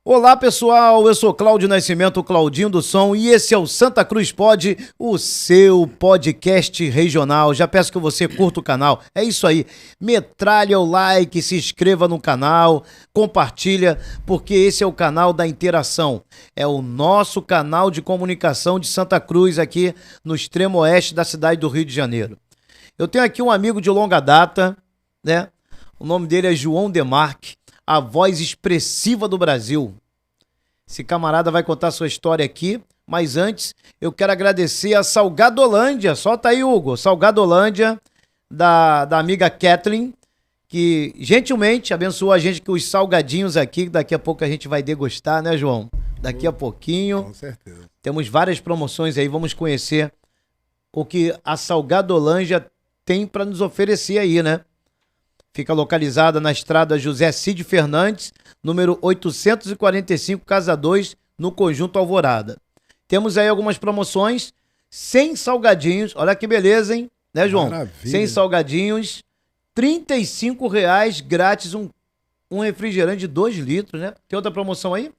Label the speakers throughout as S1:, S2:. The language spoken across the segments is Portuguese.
S1: Olá pessoal, eu sou Cláudio Nascimento, o Claudinho do Som, e esse é o Santa Cruz Pod, o seu podcast regional. Já peço que você curta o canal, é isso aí, metralha o like, se inscreva no canal, compartilha, porque esse é o canal da interação, é o nosso canal de comunicação de Santa Cruz aqui no extremo oeste da cidade do Rio de Janeiro. Eu tenho aqui um amigo de longa data, né? O nome dele é João Demarque, a voz expressiva do Brasil. Esse camarada vai contar sua história aqui, mas antes eu quero agradecer a Salgadolândia, solta aí, Hugo, Salgadolândia, da amiga Kathleen, que gentilmente abençoou a gente com os salgadinhos aqui, daqui a pouco a gente vai degustar, né, João? Daqui a pouquinho.
S2: Com certeza.
S1: Temos várias promoções aí, vamos conhecer o que a Salgadolândia tem para nos oferecer aí, né? Fica localizada na estrada José Cid Fernandes, número 845, Casa 2, no Conjunto Alvorada. Temos aí algumas promoções, 100 salgadinhos, olha que beleza, hein? Né, João?
S2: Maravilha.
S1: 100 salgadinhos, R$ 35 grátis, um refrigerante de 2 litros, né? Tem outra promoção aí?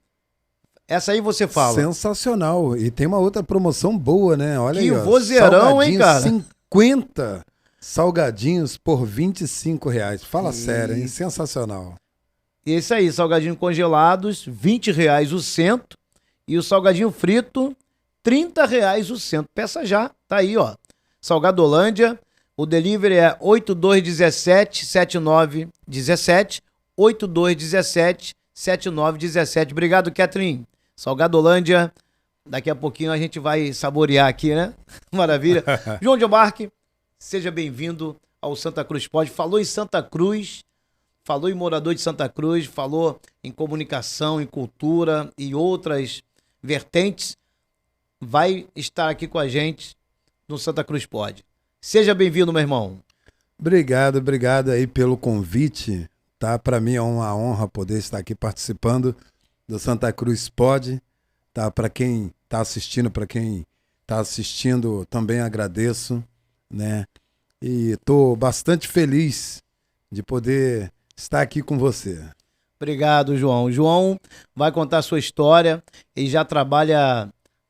S1: Essa aí você fala.
S2: Sensacional. E tem uma outra promoção boa, né? Olha
S1: Que
S2: aí, ó.
S1: vozeirão, hein, cara?
S2: 50 salgadinhos por R$ 25. Fala sério, hein? Sensacional.
S1: E é isso aí, salgadinho congelados, R$ 20 o cento. E o salgadinho frito, R$ 30 o cento. Peça já, tá aí, ó. Salgadolândia, o delivery é 8217-7917, 8217-7917. Obrigado, Catherine. Salgadolândia, daqui a pouquinho a gente vai saborear aqui, né? Maravilha. João Demarque, seja bem-vindo ao Santa Cruz Pod. Falou em Santa Cruz, falou em morador de Santa Cruz, falou em comunicação, em cultura e outras vertentes. Vai estar aqui com a gente no Santa Cruz Pod. Seja bem-vindo, meu irmão.
S2: Obrigado aí pelo convite, tá? Para mim é uma honra poder estar aqui participando do Santa Cruz Pod, tá? Para quem tá assistindo, também agradeço, né? E tô bastante feliz de poder estar aqui com você.
S1: Obrigado, João. O João vai contar a sua história. Ele já trabalha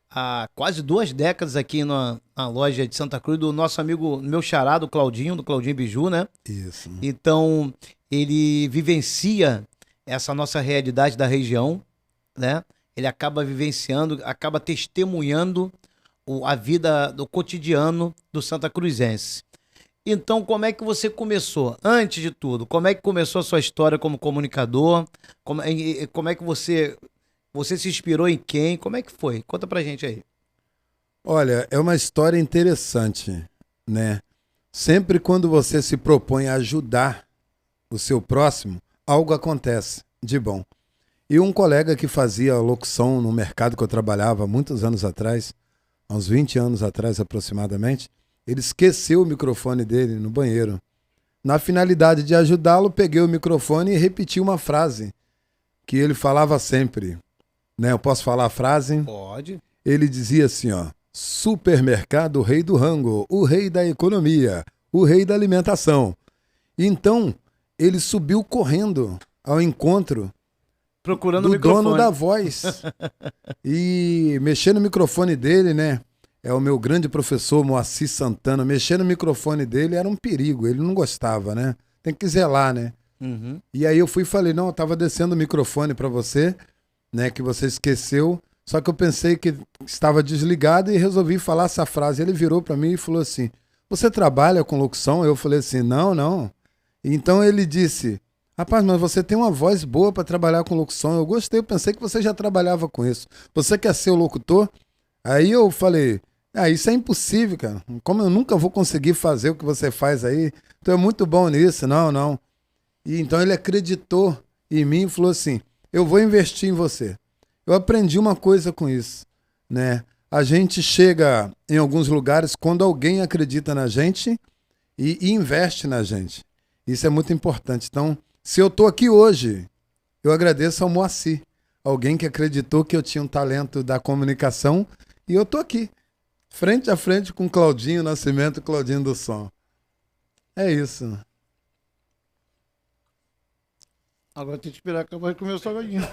S1: há quase 2 décadas aqui na loja de Santa Cruz, do nosso amigo, meu xará, do Claudinho Biju, né?
S2: Isso.
S1: Então, ele vivencia essa nossa realidade da região, né? Ele acaba vivenciando, acaba testemunhando a vida do cotidiano do Santa Cruzense. Então, como é que você começou? Antes de tudo, como é que começou a sua história como comunicador? Como é que você se inspirou em quem? Como é que foi? Conta pra gente aí.
S2: Olha, é uma história interessante, né? Sempre quando você se propõe a ajudar o seu próximo, algo acontece de bom. E um colega que fazia locução no mercado que eu trabalhava há muitos anos atrás, há uns 20 anos atrás aproximadamente, ele esqueceu o microfone dele no banheiro. Na finalidade de ajudá-lo, peguei o microfone e repeti uma frase que ele falava sempre. Né? Eu posso falar a frase?
S1: Pode.
S2: Ele dizia assim, ó: supermercado, o rei do rango, o rei da economia, o rei da alimentação. Então, ele subiu correndo ao encontro
S1: Procurando o
S2: do
S1: microfone.
S2: dono da voz. E mexer no microfone dele, né? É o meu grande professor Moacir Santana. Mexer no microfone dele era um perigo, ele não gostava, né? Tem que zelar, né?
S1: Uhum.
S2: E aí eu fui e falei, não, eu tava descendo o microfone para você, né? Que você esqueceu. Só que eu pensei que estava desligado e resolvi falar essa frase. Ele virou para mim e falou assim: você trabalha com locução? Eu falei assim, não. Então ele disse: rapaz, mas você tem uma voz boa para trabalhar com locução. Eu gostei, eu pensei que você já trabalhava com isso. Você quer ser o locutor? Aí eu falei: isso é impossível, cara. Como eu nunca vou conseguir fazer o que você faz aí? Tu é muito bom nisso. Não. E então ele acreditou em mim e falou assim: eu vou investir em você. Eu aprendi uma coisa com isso, né? A gente chega em alguns lugares quando alguém acredita na gente e investe na gente. Isso é muito importante. Então, se eu tô aqui hoje, eu agradeço ao Moacir, alguém que acreditou que eu tinha um talento da comunicação, e eu tô aqui, frente a frente com Claudinho Nascimento e Claudinho do Som. É isso.
S1: Agora tem que esperar acabar de comer o salgadinho.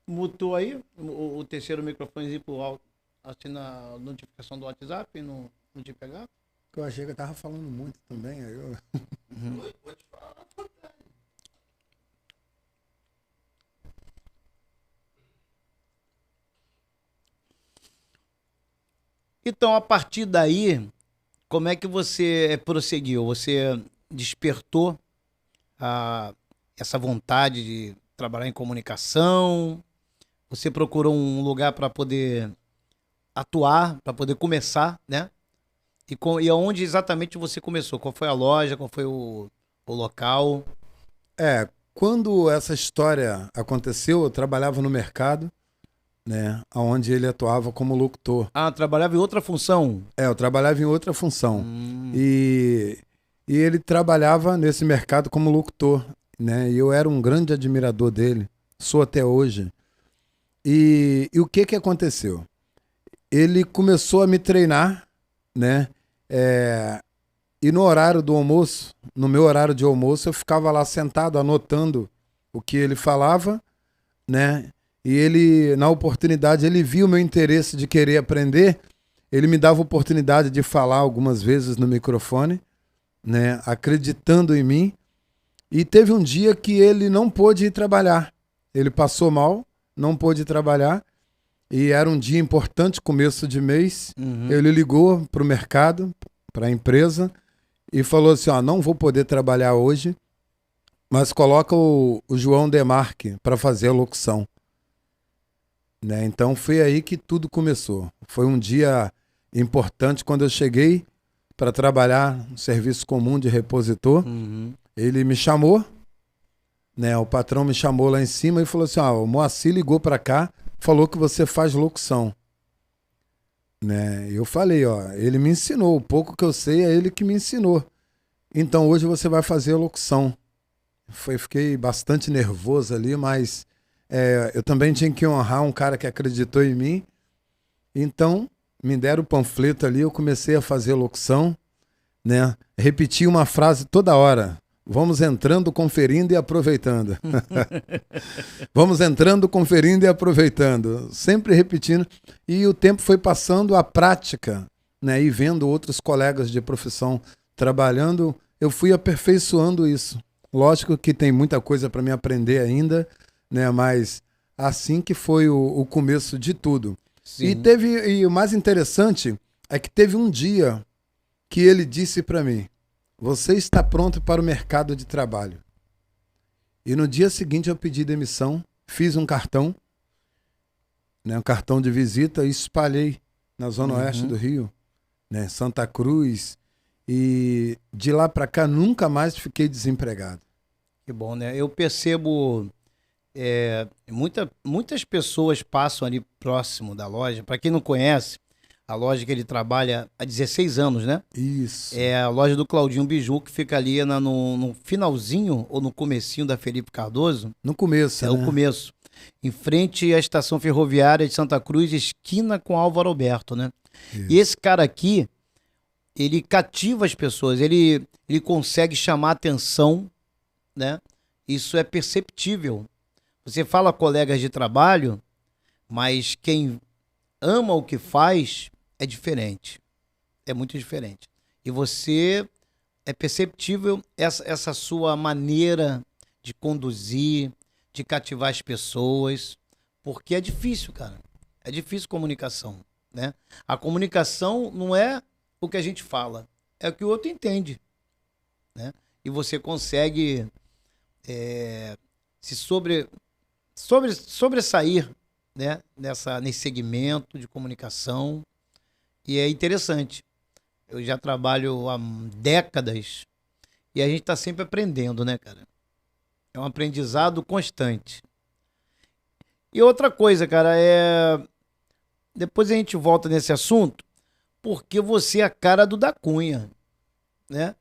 S1: Mutou aí o terceiro microfone pro alto, assim na notificação do WhatsApp, não te pegar?
S2: Eu achei que eu tava falando muito também. Aí eu...
S1: Vou te falar. Então, a partir daí, como é que você prosseguiu? Você despertou essa vontade de trabalhar em comunicação? Você procurou um lugar para poder atuar, para poder começar, né? E aonde exatamente você começou? Qual foi a loja? Qual foi o local?
S2: Quando essa história aconteceu, eu trabalhava no mercado, né? Onde ele atuava como locutor.
S1: Ah, trabalhava em outra função?
S2: Eu trabalhava em outra função. E ele trabalhava nesse mercado como locutor, né? E eu era um grande admirador dele, sou até hoje. E o que aconteceu? Ele começou a me treinar, né? E no horário do almoço, no meu horário de almoço, eu ficava lá sentado anotando o que ele falava, né? E ele, na oportunidade, ele viu o meu interesse de querer aprender, ele me dava oportunidade de falar algumas vezes no microfone, né? Acreditando em mim. E teve um dia que ele não pôde ir trabalhar. Ele passou mal, não pôde trabalhar. E era um dia importante, começo de mês. Ele ligou para o mercado, para a empresa, e falou assim, ó, não vou poder trabalhar hoje, mas coloca o João Demarque para fazer a locução. Né? Então foi aí que tudo começou. Foi um dia importante quando eu cheguei para trabalhar no serviço comum de repositor. Ele me chamou, né? O patrão me chamou lá em cima e falou assim, o Moacir ligou para cá, falou que você faz locução. Né? Eu falei, ele me ensinou, o pouco que eu sei é ele que me ensinou. Então hoje você vai fazer a locução. Fiquei bastante nervoso ali, mas eu também tinha que honrar um cara que acreditou em mim. Então me deram o panfleto ali, eu comecei a fazer locução, né? Repeti uma frase toda hora. Vamos entrando, conferindo e aproveitando. Vamos entrando, conferindo e aproveitando. Sempre repetindo. E o tempo foi passando, a prática, né? E vendo outros colegas de profissão trabalhando, eu fui aperfeiçoando isso. Lógico que tem muita coisa para me aprender ainda, né? Mas assim que foi o começo de tudo.
S1: Sim.
S2: E o mais interessante é que teve um dia que ele disse para mim, você está pronto para o mercado de trabalho. E no dia seguinte eu pedi demissão, fiz um cartão, né, um cartão de visita e espalhei na zona oeste do Rio, né, Santa Cruz. E de lá para cá nunca mais fiquei desempregado.
S1: Que bom, né? Eu percebo muitas pessoas passam ali próximo da loja. Para quem não conhece, a loja que ele trabalha há 16 anos, né?
S2: Isso.
S1: É a loja do Claudinho Biju, que fica ali no finalzinho ou no comecinho da Felipe Cardoso.
S2: No começo,
S1: É
S2: né?
S1: o começo. Em frente à estação ferroviária de Santa Cruz, esquina com Álvaro Alberto, né?
S2: Isso.
S1: E esse cara aqui, ele cativa as pessoas, ele consegue chamar atenção, né? Isso é perceptível. Você fala colegas de trabalho, mas quem ama o que faz é diferente. É muito diferente. E você é perceptível essa sua maneira de conduzir, de cativar as pessoas, porque é difícil, cara. É difícil comunicação, né? A comunicação não é o que a gente fala, é o que o outro entende, né? E você consegue se sobressair, né? Nesse segmento de comunicação, e é interessante. Eu já trabalho há décadas e a gente está sempre aprendendo, né, cara? É um aprendizado constante. E outra coisa, cara, depois a gente volta nesse assunto, porque você é a cara do da Cunha, né?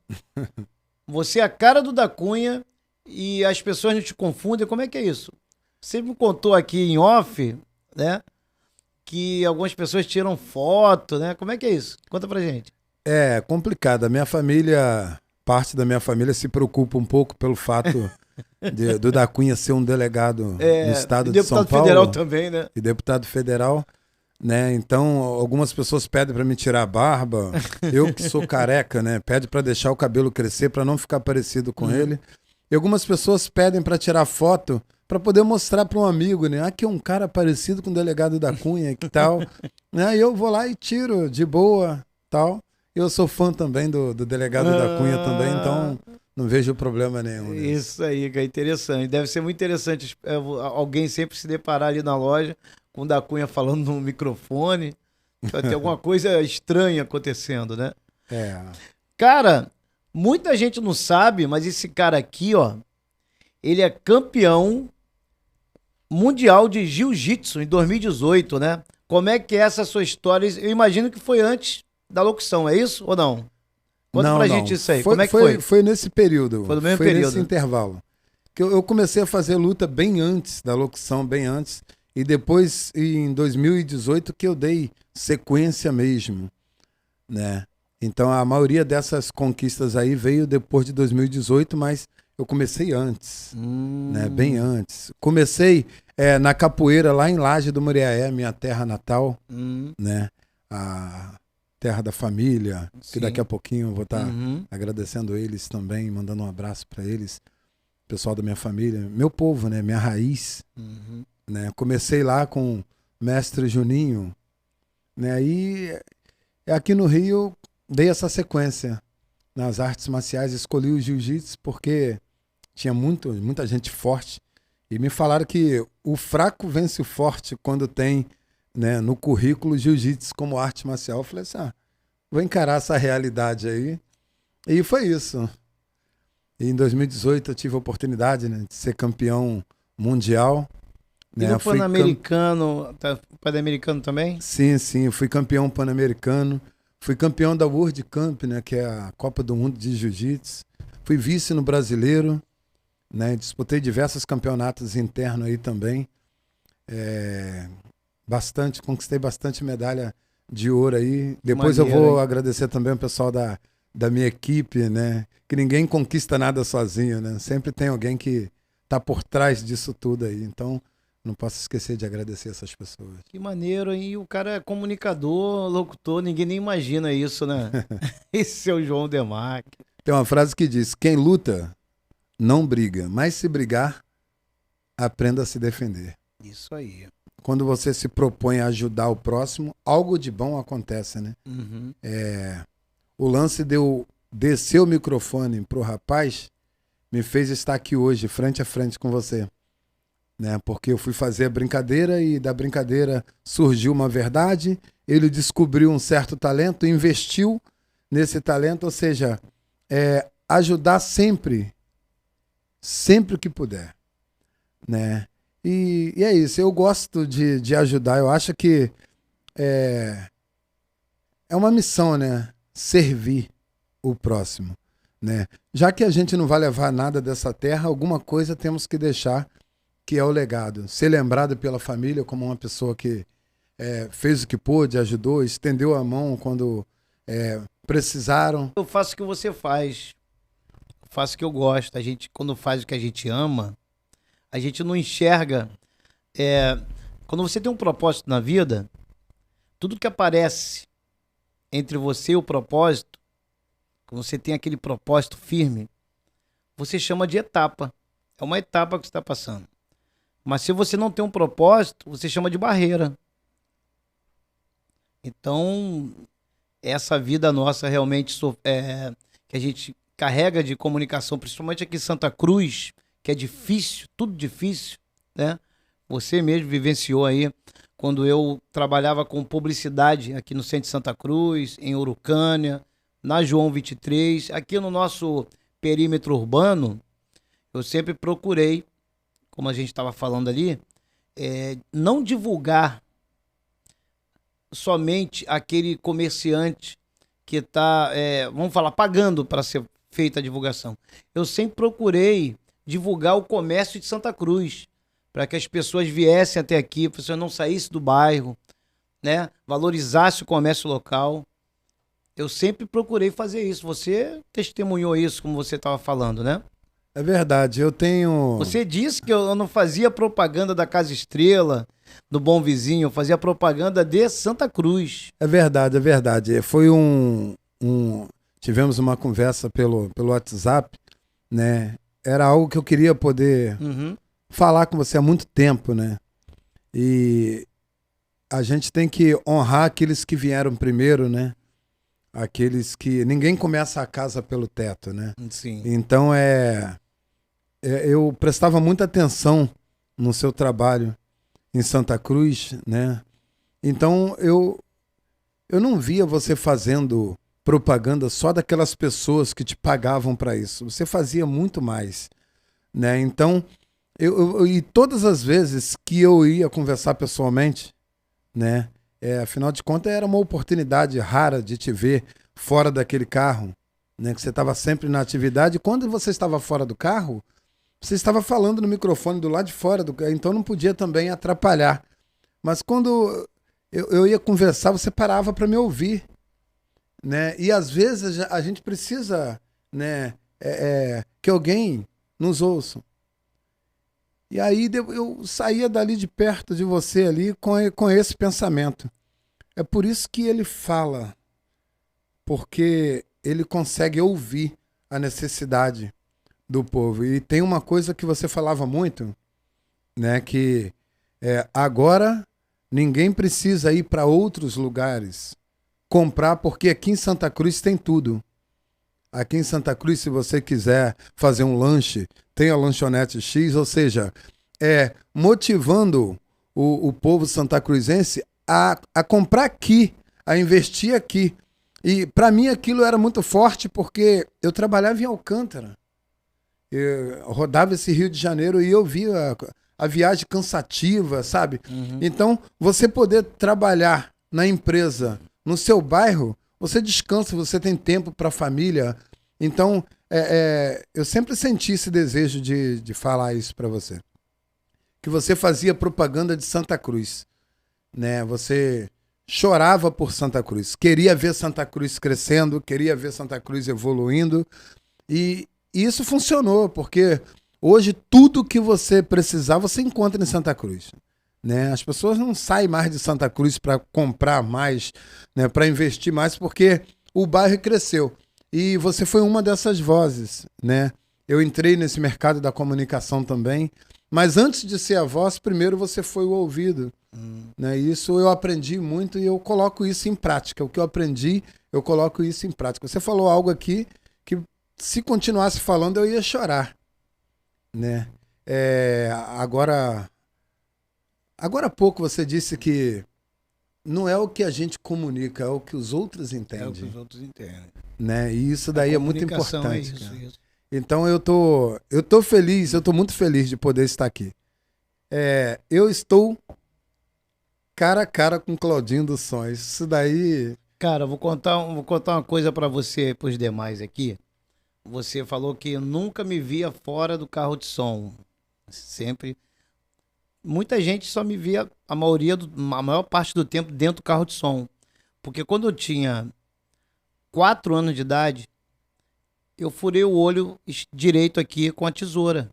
S1: Você é a cara do da Cunha e as pessoas não te confundem. Como é que é isso? Você me contou aqui em off, né? Que algumas pessoas tiram foto, né? Como é que é isso? Conta pra gente.
S2: É complicado. A minha família, parte da minha família se preocupa um pouco pelo fato do da Cunha ser um delegado no estado
S1: e
S2: de São
S1: deputado
S2: Paulo.
S1: federal também, né?
S2: E deputado federal, né? Então, algumas pessoas pedem para me tirar a barba. Eu que sou careca, né? Pede para deixar o cabelo crescer para não ficar parecido com ele. E algumas pessoas pedem para tirar foto para poder mostrar para um amigo, né? Aqui é um cara parecido com o delegado da Cunha e tal. Né? E eu vou lá e tiro de boa, tal. Eu sou fã também do delegado da Cunha também, então não vejo problema nenhum nisso.
S1: Isso aí, cara, interessante. Deve ser muito interessante alguém sempre se deparar ali na loja com o da Cunha falando no microfone. Vai ter alguma coisa estranha acontecendo, né? Cara, muita gente não sabe, mas esse cara aqui, ó, ele é campeão mundial de jiu-jitsu em 2018, né? Como é que é essa sua história? Eu imagino que foi antes da locução, é isso ou não? Conta pra gente isso aí. Como é que foi?
S2: Foi nesse período.
S1: Foi no mesmo período.
S2: Nesse intervalo. Que eu comecei a fazer luta bem antes da locução, bem antes. E depois, em 2018, que eu dei sequência mesmo, né? Então, a maioria dessas conquistas aí veio depois de 2018, mas eu comecei antes, né? Bem antes. Comecei na capoeira, lá em Laje do Muriaé, minha terra natal, né? A terra da família, que daqui a pouquinho eu vou estar agradecendo eles também, mandando um abraço para eles, pessoal da minha família, meu povo, né? Minha raiz, né? Comecei lá com o mestre Juninho, né? E aqui no Rio dei essa sequência nas artes marciais, escolhi o jiu-jitsu porque tinha muita gente forte e me falaram que o fraco vence o forte quando tem, né, no currículo jiu-jitsu como arte marcial. Eu falei assim, vou encarar essa realidade aí. E foi isso. E em 2018 eu tive a oportunidade, né, de ser campeão mundial.
S1: E no Pan-Americano, Pan-Americano também?
S2: Sim, eu fui campeão Pan-Americano. Fui campeão da World Cup, né, que é a Copa do Mundo de Jiu-Jitsu. Fui vice no Brasileiro, né, disputei diversos campeonatos internos aí também. Conquistei bastante medalha de ouro aí. Depois eu vou agradecer também o pessoal da minha equipe, né, que ninguém conquista nada sozinho, né? Sempre tem alguém que tá por trás disso tudo aí. Então, não posso esquecer de agradecer essas pessoas.
S1: Que maneiro, e o cara é comunicador, locutor, ninguém nem imagina isso, né? Esse é o João Demarque.
S2: Tem uma frase que diz, quem luta não briga, mas se brigar, aprenda a se defender.
S1: Isso aí.
S2: Quando você se propõe a ajudar o próximo, algo de bom acontece, né? O lance de eu descer o microfone pro rapaz me fez estar aqui hoje, frente a frente com você. Né? Porque eu fui fazer a brincadeira e da brincadeira surgiu uma verdade, ele descobriu um certo talento, investiu nesse talento, ou seja, ajudar sempre que puder, né? E é isso, eu gosto de ajudar, eu acho que é uma missão, né? Servir o próximo, né? Já que a gente não vai levar nada dessa terra, alguma coisa temos que deixar, que é o legado. Ser lembrado pela família como uma pessoa que fez o que pôde, ajudou, estendeu a mão quando precisaram.
S1: Eu faço o que você faz. Eu faço o que eu gosto. A gente, quando faz o que a gente ama, a gente não enxerga. Quando você tem um propósito na vida, tudo que aparece entre você e o propósito, quando você tem aquele propósito firme, você chama de etapa. É uma etapa que você está passando. Mas se você não tem um propósito, você chama de barreira. Então, essa vida nossa realmente que a gente carrega de comunicação, principalmente aqui em Santa Cruz, que é difícil, tudo difícil, né? Você mesmo vivenciou aí, quando eu trabalhava com publicidade aqui no centro de Santa Cruz, em Urucânia, na João 23, aqui no nosso perímetro urbano, eu sempre procurei, como a gente estava falando ali, não divulgar somente aquele comerciante que está, vamos falar, pagando para ser feita a divulgação. Eu sempre procurei divulgar o comércio de Santa Cruz, para que as pessoas viessem até aqui, para você não saísse do bairro, né? Valorizasse o comércio local. Eu sempre procurei fazer isso. Você testemunhou isso, como você estava falando, né?
S2: É verdade, eu tenho...
S1: Você disse que eu não fazia propaganda da Casa Estrela, do Bom Vizinho, eu fazia propaganda de Santa Cruz.
S2: É verdade, é verdade. Tivemos uma conversa pelo WhatsApp, né? Era algo que eu queria poder falar com você há muito tempo, né? E a gente tem que honrar aqueles que vieram primeiro, né? Aqueles que... Ninguém começa a casa pelo teto, né?
S1: Sim.
S2: Então eu prestava muita atenção no seu trabalho em Santa Cruz, né? Então eu não via você fazendo propaganda só daquelas pessoas que te pagavam para isso. Você fazia muito mais, né? Então e todas as vezes que eu ia conversar pessoalmente, né? Afinal de contas era uma oportunidade rara de te ver fora daquele carro, né? Que você estava sempre na atividade. E quando você estava fora do carro, você estava falando no microfone do lado de fora do carro, então não podia também atrapalhar. Mas quando eu ia conversar, você parava para me ouvir, né? E às vezes a gente precisa, né, que alguém nos ouça. E aí eu saía dali de perto de você ali com esse pensamento. É por isso que ele fala, porque ele consegue ouvir a necessidade do povo. E tem uma coisa que você falava muito, né, que agora ninguém precisa ir para outros lugares comprar, porque aqui em Santa Cruz tem tudo. Aqui em Santa Cruz, se você quiser fazer um lanche, tem a Lanchonete X, ou seja, motivando o povo santacruzense a comprar aqui, a investir aqui. E para mim aquilo era muito forte, porque eu trabalhava em Alcântara. Eu rodava esse Rio de Janeiro e eu via a viagem cansativa, sabe? Então, você poder trabalhar na empresa, no seu bairro, você descansa, você tem tempo para a família. Então, eu sempre senti esse desejo de falar isso para você. Que você fazia propaganda de Santa Cruz, né? Você chorava por Santa Cruz, queria ver Santa Cruz crescendo, queria ver Santa Cruz evoluindo. E isso funcionou, porque hoje tudo que você precisar, você encontra em Santa Cruz, né? As pessoas não saem mais de Santa Cruz para comprar mais, né, para investir mais, porque o bairro cresceu. E você foi uma dessas vozes, né? Eu entrei nesse mercado da comunicação também, mas antes de ser a voz, primeiro você foi o ouvido. Né? Isso eu aprendi muito e eu coloco isso em prática. O que eu aprendi, eu coloco isso em prática. Você falou algo aqui que, se continuasse falando, eu ia chorar, né? Agora há pouco você disse que não é o que a gente comunica, é o que os outros entendem.
S1: É o que os outros entendem.
S2: Né? E isso daí é muito importante.
S1: Isso.
S2: Então eu tô feliz, eu tô muito feliz de poder estar aqui. Eu estou cara a cara com Claudinho dos Sonhos. Isso daí...
S1: Cara, eu vou contar uma coisa para você e pros demais aqui. Você falou que nunca me via fora do carro de som. Sempre. Muita gente só me via a maior parte do tempo dentro do carro de som. Porque quando eu tinha 4 anos de idade, eu furei o olho direito aqui com a tesoura.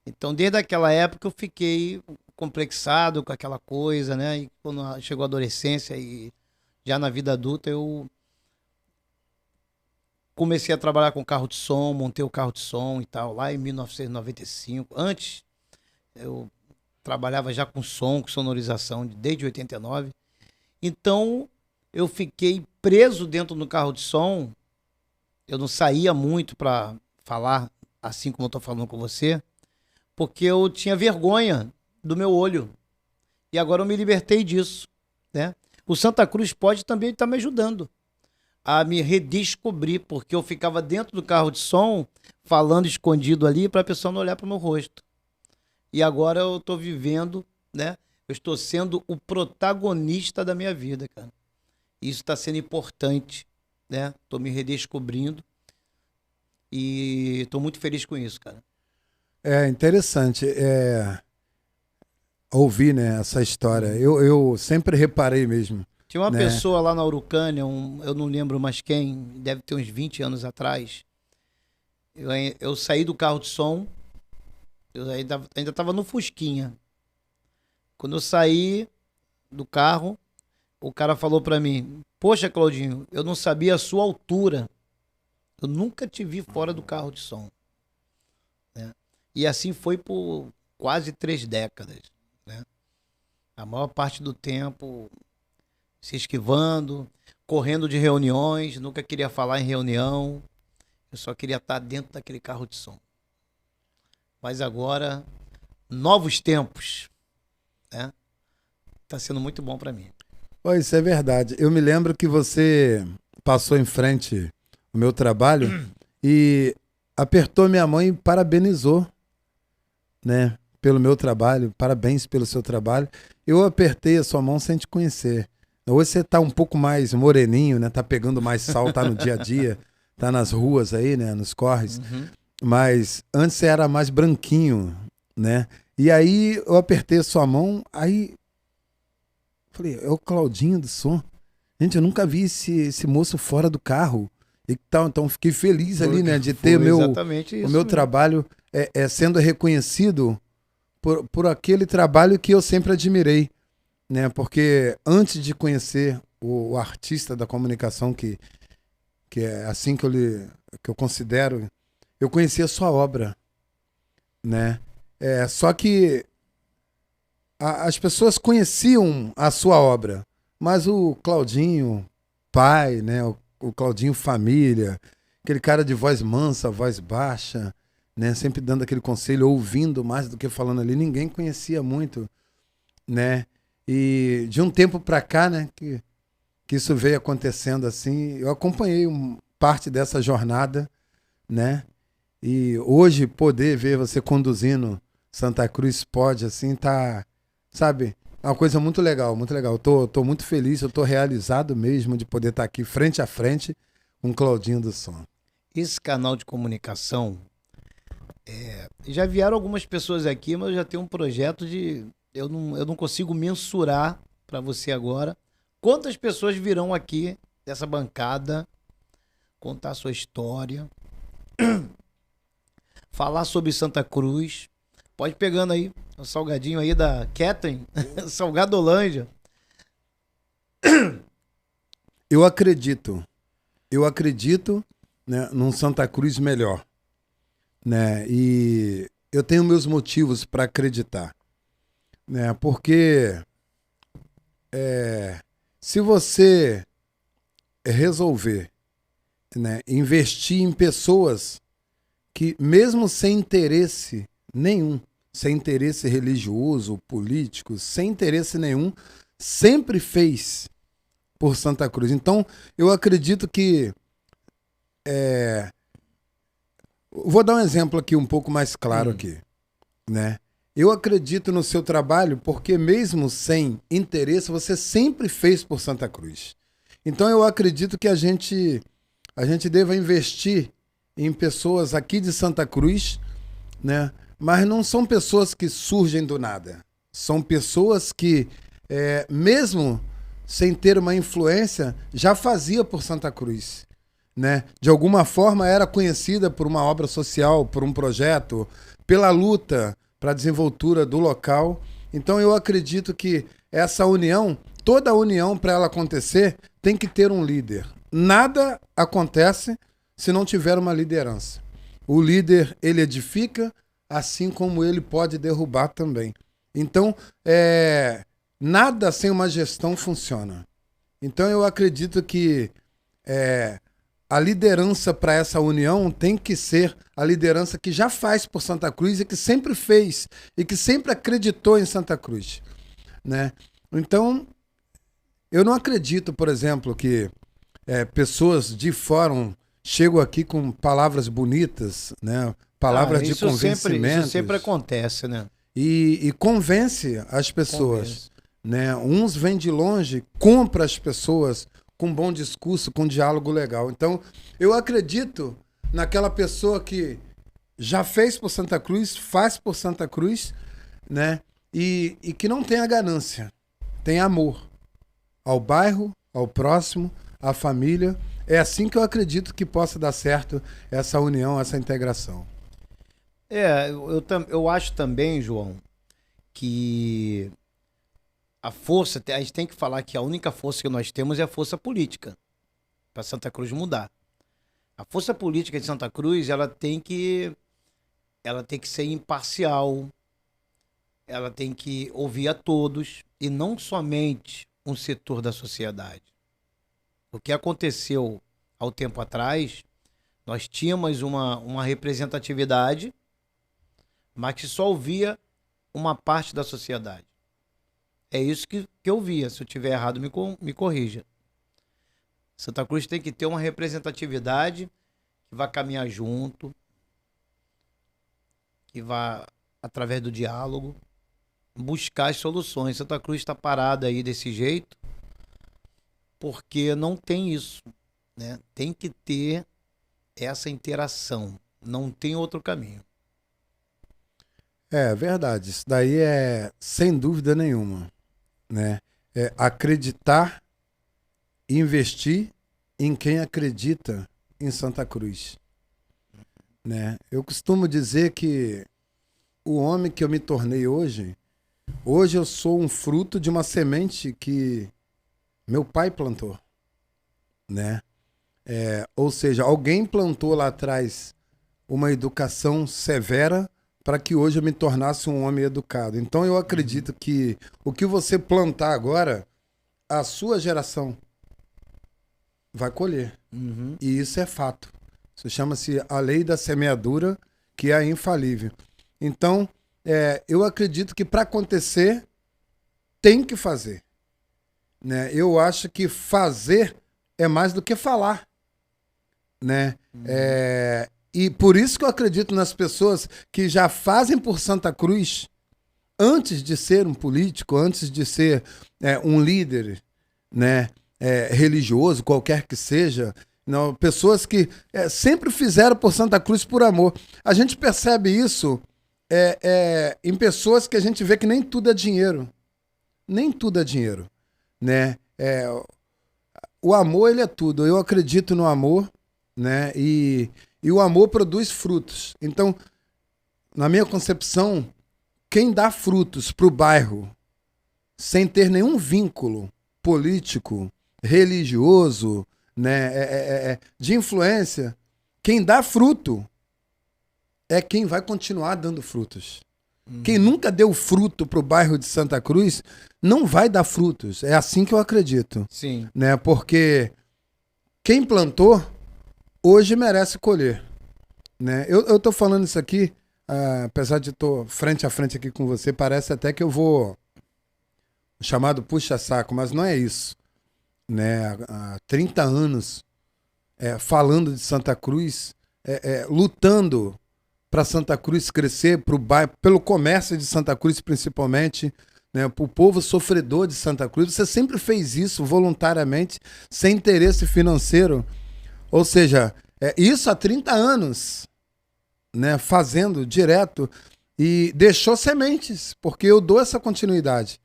S1: Então, desde aquela época, eu fiquei complexado com aquela coisa, né? E quando chegou a adolescência e já na vida adulta, eu comecei a trabalhar com carro de som, montei o carro de som e tal, lá em 1995. Antes, eu trabalhava já com som, com sonorização, desde 89. Então, eu fiquei preso dentro do carro de som. Eu não saía muito para falar assim como eu estou falando com você, porque eu tinha vergonha do meu olho. E agora eu me libertei disso, né? O Santa Cruz pode também estar me ajudando a me redescobrir, porque eu ficava dentro do carro de som, falando escondido ali, para a pessoa não olhar para o meu rosto. E agora eu estou vivendo, né? Eu estou sendo o protagonista da minha vida, cara. Isso está sendo importante, né? Estou me redescobrindo e estou muito feliz com isso, cara.
S2: É interessante ouvir, né, essa história. Eu sempre reparei mesmo.
S1: Tinha uma
S2: né?
S1: pessoa lá na Urucânia, eu não lembro mais quem, deve ter uns 20 anos atrás. eu saí do carro de som, eu ainda tava no Fusquinha. Quando eu saí do carro, o cara falou pra mim: poxa, Claudinho, eu não sabia a sua altura. Eu nunca te vi fora do carro de som. Né? E assim foi por quase 3 décadas. Né? A maior parte do tempo se esquivando, correndo de reuniões, nunca queria falar em reunião. Eu só queria estar dentro daquele carro de som. Mas agora, novos tempos. Né? Tá sendo muito bom pra mim.
S2: Pô, isso é verdade. Eu me lembro que você passou em frente ao meu trabalho e apertou minha mão e parabenizou, né, pelo meu trabalho. Parabéns pelo seu trabalho. Eu apertei a sua mão sem te conhecer. Hoje você tá um pouco mais moreninho, né? Tá pegando mais sol, tá no dia a dia, tá nas ruas aí, né? Nos corres.
S1: Uhum.
S2: Mas antes você era mais branquinho, né? E aí eu apertei a sua mão, aí falei, é o Claudinho do som? Gente, eu nunca vi esse moço fora do carro. E tal, então fiquei feliz ali, né? De ter o meu trabalho sendo reconhecido por aquele trabalho que eu sempre admirei. Né? Porque antes de conhecer o artista da comunicação, que é assim que eu considero, eu conhecia a sua obra. Né? Só que as pessoas conheciam a sua obra, mas o Claudinho pai, né? O Claudinho família, aquele cara de voz mansa, voz baixa, né? Sempre dando aquele conselho, ouvindo mais do que falando ali, ninguém conhecia muito, né? E de um tempo para cá, né, que isso veio acontecendo assim, eu acompanhei parte dessa jornada, né? E hoje poder ver você conduzindo Santa Cruz Pod, assim, tá, sabe, é uma coisa muito legal, muito legal. Tô muito feliz, eu tô realizado mesmo de poder estar aqui frente a frente com o Claudinho do Som.
S1: Esse canal de comunicação, já vieram algumas pessoas aqui, mas eu já tenho um projeto de... Eu não consigo mensurar para você agora quantas pessoas virão aqui dessa bancada contar a sua história, falar sobre Santa Cruz. Pode ir pegando aí o salgadinho aí da Catherine, Salgadolândia.
S2: Eu acredito, né, num Santa Cruz melhor, né? E eu tenho meus motivos para acreditar. Né? Porque se você resolver, né, investir em pessoas que, mesmo sem interesse nenhum, sem interesse religioso, político, sem interesse nenhum, sempre fez por Santa Cruz. Então, eu acredito que... Vou dar um exemplo aqui um pouco mais claro aqui, né? Eu acredito no seu trabalho porque mesmo sem interesse, você sempre fez por Santa Cruz. Então eu acredito que a gente deva investir em pessoas aqui de Santa Cruz, né? Mas não são pessoas que surgem do nada. São pessoas que, mesmo sem ter uma influência, já fazia por Santa Cruz. Né? De alguma forma era conhecida por uma obra social, por um projeto, pela luta para a desenvoltura do local. Então eu acredito que essa união, toda a união para ela acontecer, tem que ter um líder. Nada acontece se não tiver uma liderança. O líder, ele edifica, assim como ele pode derrubar também. Então, nada sem uma gestão funciona. Então eu acredito que a liderança para essa união tem que ser a liderança que já faz por Santa Cruz e que sempre fez e que sempre acreditou em Santa Cruz, né? Então, eu não acredito, por exemplo, que pessoas de fora chegam aqui com palavras bonitas, né? Palavras de convencimento.
S1: Isso sempre acontece, né?
S2: E convence as pessoas, né? Uns vêm de longe, compra as pessoas com bom discurso, com diálogo legal. Então, eu acredito naquela pessoa que já fez por Santa Cruz, faz por Santa Cruz, né? E que não tem a ganância, tem amor ao bairro, ao próximo, à família. É assim que eu acredito que possa dar certo essa união, essa integração.
S1: Eu acho também, João, que a força, a gente tem que falar que a única força que nós temos é a força política para Santa Cruz mudar. A força política de Santa Cruz, ela tem que ser imparcial, ela tem que ouvir a todos e não somente um setor da sociedade. O que aconteceu há um tempo atrás, nós tínhamos uma representatividade, mas que só ouvia uma parte da sociedade. É isso que eu via. Se eu estiver errado, me corrija. Santa Cruz tem que ter uma representatividade que vai caminhar junto, que vai, através do diálogo, buscar as soluções. Santa Cruz está parada aí desse jeito porque não tem isso, né? Tem que ter essa interação. Não tem outro caminho.
S2: É verdade. Isso daí é sem dúvida nenhuma, né? É acreditar e investir em quem acredita em Santa Cruz, né? Eu costumo dizer que o homem que eu me tornei hoje eu sou um fruto de uma semente que meu pai plantou, né? Ou seja, alguém plantou lá atrás uma educação severa para que hoje eu me tornasse um homem educado. Então eu acredito que o que você plantar agora, a sua geração vai colher.
S1: Uhum.
S2: E isso é fato. Isso chama-se a lei da semeadura, que é infalível. Então, eu acredito que para acontecer, tem que fazer, né? Eu acho que fazer é mais do que falar, né? E por isso que eu acredito nas pessoas que já fazem por Santa Cruz antes de ser um político, antes de ser um líder, né? Religioso, qualquer que seja. Não, pessoas que sempre fizeram por Santa Cruz por amor. A gente percebe isso em pessoas que a gente vê que nem tudo é dinheiro. Nem tudo é dinheiro, né? O amor, ele é tudo. Eu acredito no amor, né? E o amor produz frutos. Então, na minha concepção, quem dá frutos para o bairro sem ter nenhum vínculo político, religioso, né, de influência, quem dá fruto é quem vai continuar dando frutos. Quem nunca deu fruto para o bairro de Santa Cruz não vai dar frutos. É assim que eu acredito.
S1: Sim.
S2: Né? Porque quem plantou hoje merece colher. Né? Eu tô falando isso aqui, apesar de estar frente a frente aqui com você, parece até que eu vou chamado puxa-saco, mas não é isso. Né? Há 30 anos falando de Santa Cruz, lutando para Santa Cruz crescer, pro bairro, pelo comércio de Santa Cruz principalmente, né, para o povo sofredor de Santa Cruz. Você sempre fez isso voluntariamente, sem interesse financeiro. Ou seja, isso há 30 anos, né, fazendo direto, e deixou sementes, porque eu dou essa continuidade.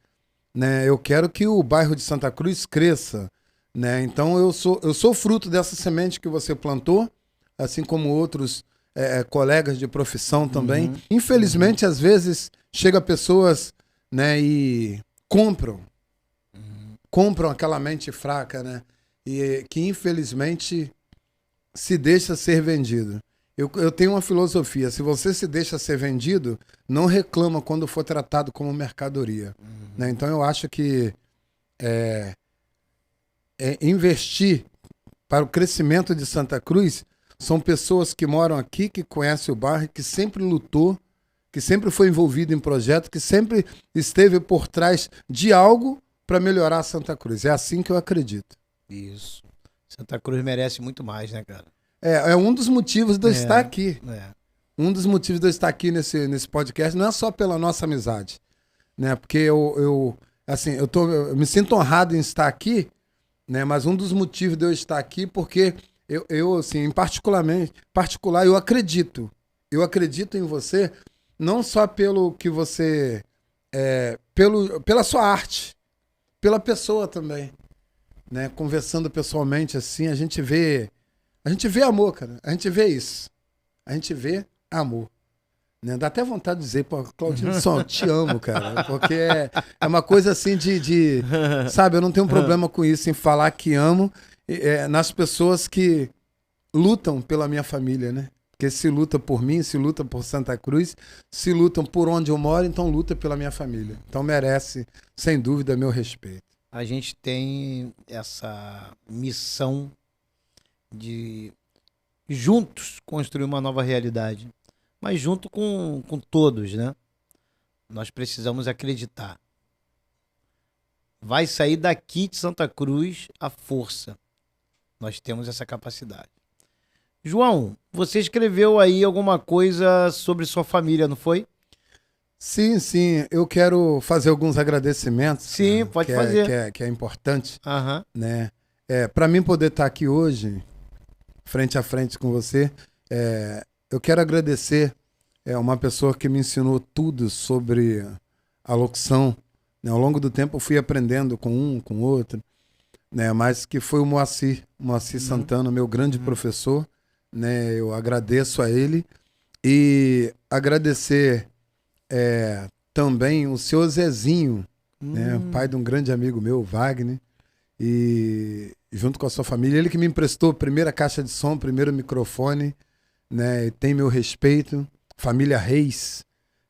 S2: Né? Eu quero que o bairro de Santa Cruz cresça. Né? Então eu sou fruto dessa semente que você plantou, assim como outros colegas de profissão também. Infelizmente, às vezes, chega pessoas, né, e compram aquela mente fraca, né, e que infelizmente se deixa ser vendido. Eu tenho uma filosofia: se você se deixa ser vendido, não reclama quando for tratado como mercadoria. Né? Então eu acho que investir para o crescimento de Santa Cruz são pessoas que moram aqui, que conhecem o bairro, que sempre lutou, que sempre foi envolvido em projetos, que sempre esteve por trás de algo para melhorar Santa Cruz. É assim que eu acredito.
S1: Isso. Santa Cruz merece muito mais, né, cara?
S2: É um dos motivos de eu estar aqui.
S1: É.
S2: Um dos motivos de eu estar aqui nesse podcast não é só pela nossa amizade, né? Porque eu me sinto honrado em estar aqui, né? Mas um dos motivos de eu estar aqui porque eu assim, em particular, eu acredito em você, não só pelo que você pela sua arte, pela pessoa também, né, conversando pessoalmente assim, a gente vê amor, cara. A gente vê isso. A gente vê amor. Né? Dá até vontade de dizer, pô, Claudinho Som, te amo, cara. Porque é uma coisa assim sabe, eu não tenho problema com isso, em falar que amo nas pessoas que lutam pela minha família, né? Porque se luta por mim, se luta por Santa Cruz, se lutam por onde eu moro, então luta pela minha família. Então merece, sem dúvida, meu respeito.
S1: A gente tem essa missão de juntos construir uma nova realidade, mas junto com todos, né? Nós precisamos acreditar. Vai sair daqui de Santa Cruz a força. Nós temos essa capacidade. João, você escreveu aí alguma coisa sobre sua família, não foi?
S2: Sim, sim. Eu quero fazer alguns agradecimentos.
S1: Sim, pode fazer.
S2: Que é importante,
S1: Aham.
S2: né? Para mim poder estar aqui hoje, frente a frente com você, eu quero agradecer uma pessoa que me ensinou tudo sobre a locução. Né? Ao longo do tempo eu fui aprendendo com um, com outro, né? Mas que foi o Moacir Santana, meu grande professor. Né? Eu agradeço a ele e agradecer também o seu Zezinho, né? Pai de um grande amigo meu, Wagner, e junto com a sua família, ele que me emprestou a primeira caixa de som, primeiro microfone, né? E tem meu respeito. Família Reis,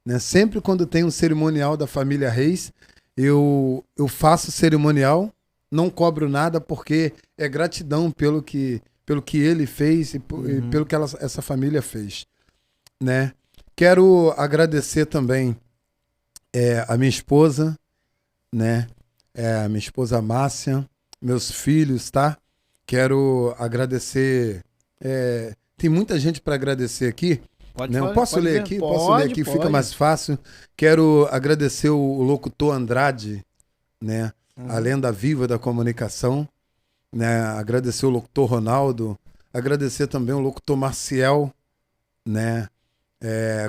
S2: né? Sempre quando tem um cerimonial da família Reis, eu faço cerimonial, não cobro nada porque é gratidão pelo que ele fez e pelo que essa família fez, né? Quero agradecer também a minha esposa, né? A minha esposa Márcia, meus filhos, tá? Quero agradecer. Tem muita gente para agradecer aqui.
S1: Pode
S2: Né?
S1: falar,
S2: Posso ler aqui? Posso ler aqui, fica mais fácil. Quero agradecer o locutor Andrade, né? A lenda viva da comunicação. Né? Agradecer o locutor Ronaldo. Agradecer também o locutor Marcial, né?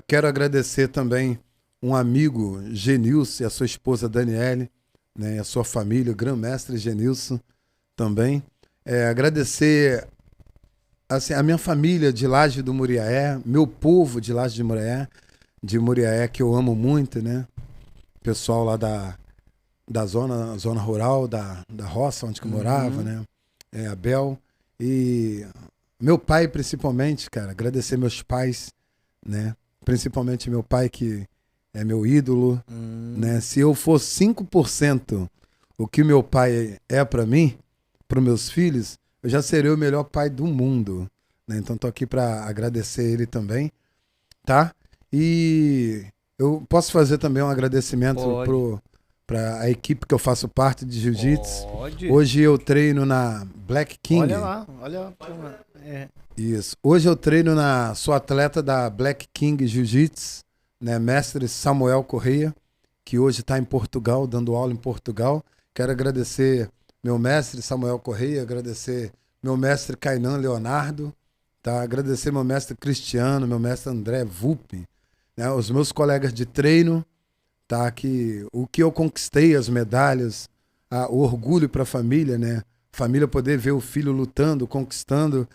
S2: Quero agradecer também um amigo, Genilson, e a sua esposa Daniele, né? E a sua família, o grão-mestre Genilson também. Agradecer assim, a minha família de Laje do Muriaé, meu povo de Laje de Muriaé, que eu amo muito, né? Pessoal lá da zona rural, da roça onde eu morava, né? Abel. E meu pai, principalmente, cara, agradecer meus pais, né? Principalmente meu pai, que é meu ídolo, né? Se eu for 5% o que meu pai é para mim, para os meus filhos, eu já serei o melhor pai do mundo, né? Então tô aqui para agradecer ele também, tá? E eu posso fazer também um agradecimento para a equipe que eu faço parte de jiu-jitsu. Hoje eu treino na Black King.
S1: Olha lá, olha.
S2: Isso. Hoje eu treino sou atleta da Black King Jiu-Jitsu, né? Mestre Samuel Correia, que hoje está em Portugal, dando aula em Portugal. Quero agradecer meu mestre Samuel Correia, agradecer meu mestre Kainan Leonardo, tá? Agradecer meu mestre Cristiano, meu mestre André Vupi, né? Os meus colegas de treino, tá? Que o que eu conquistei, as medalhas, o orgulho para a família, né? Família poder ver o filho lutando, conquistando.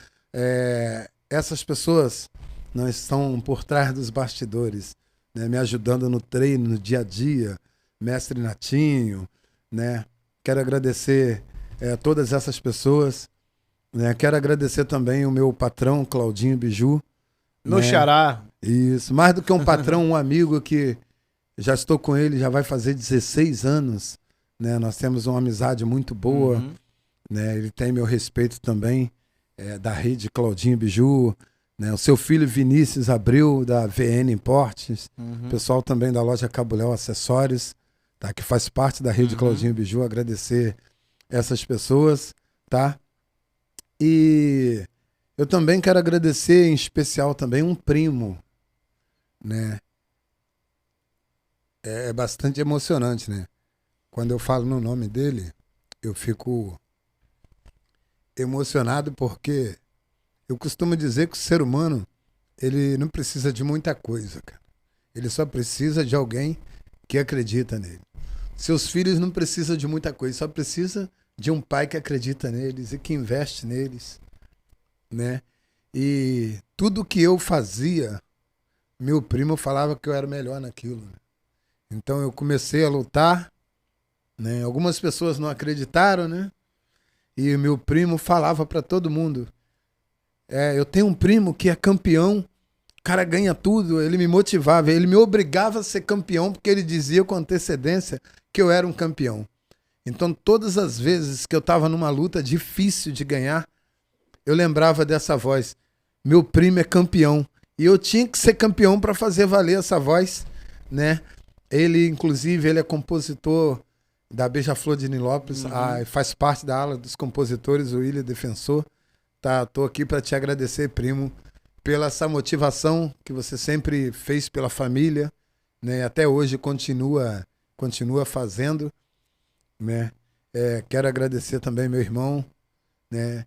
S2: Essas pessoas não estão por trás dos bastidores, né? Me ajudando no treino, no dia a dia. Mestre Natinho, né? Quero agradecer todas essas pessoas, né? Quero agradecer também o meu patrão, Claudinho Biju.
S1: Meu xará.
S2: Isso. Mais do que um patrão, um amigo que já estou com ele, já vai fazer 16 anos. Né? Nós temos uma amizade muito boa. Né? Ele tem meu respeito também, da rede Claudinho Biju. Né? O seu filho Vinícius Abreu, da VN Importes. Pessoal também da loja Cabuléu Acessórios. Tá, que faz parte da rede Claudinho Biju, agradecer essas pessoas, tá? E eu também quero agradecer em especial também um primo, né? É bastante emocionante, né? Quando eu falo no nome dele, eu fico emocionado porque eu costumo dizer que o ser humano, ele não precisa de muita coisa, cara. Ele só precisa de alguém que acredita nele. Seus filhos não precisam de muita coisa, só precisa de um pai que acredita neles e que investe neles, né? E tudo que eu fazia, meu primo falava que eu era o melhor naquilo, né? Então eu comecei a lutar, né? Algumas pessoas não acreditaram, né? E meu primo falava para todo mundo: eu tenho um primo que é campeão, o cara ganha tudo. Ele me motivava, ele me obrigava a ser campeão, porque ele dizia com antecedência que eu era um campeão. Então todas as vezes que eu estava numa luta difícil de ganhar, eu lembrava dessa voz: meu primo é campeão. E eu tinha que ser campeão para fazer valer essa voz, né? Ele, inclusive, ele é compositor da Beija-Flor de Nilópolis, faz parte da ala dos compositores, o William Defensor. Tô aqui para te agradecer, primo, pela essa motivação que você sempre fez pela família, né? Até hoje continua fazendo, né? Quero agradecer também meu irmão, né?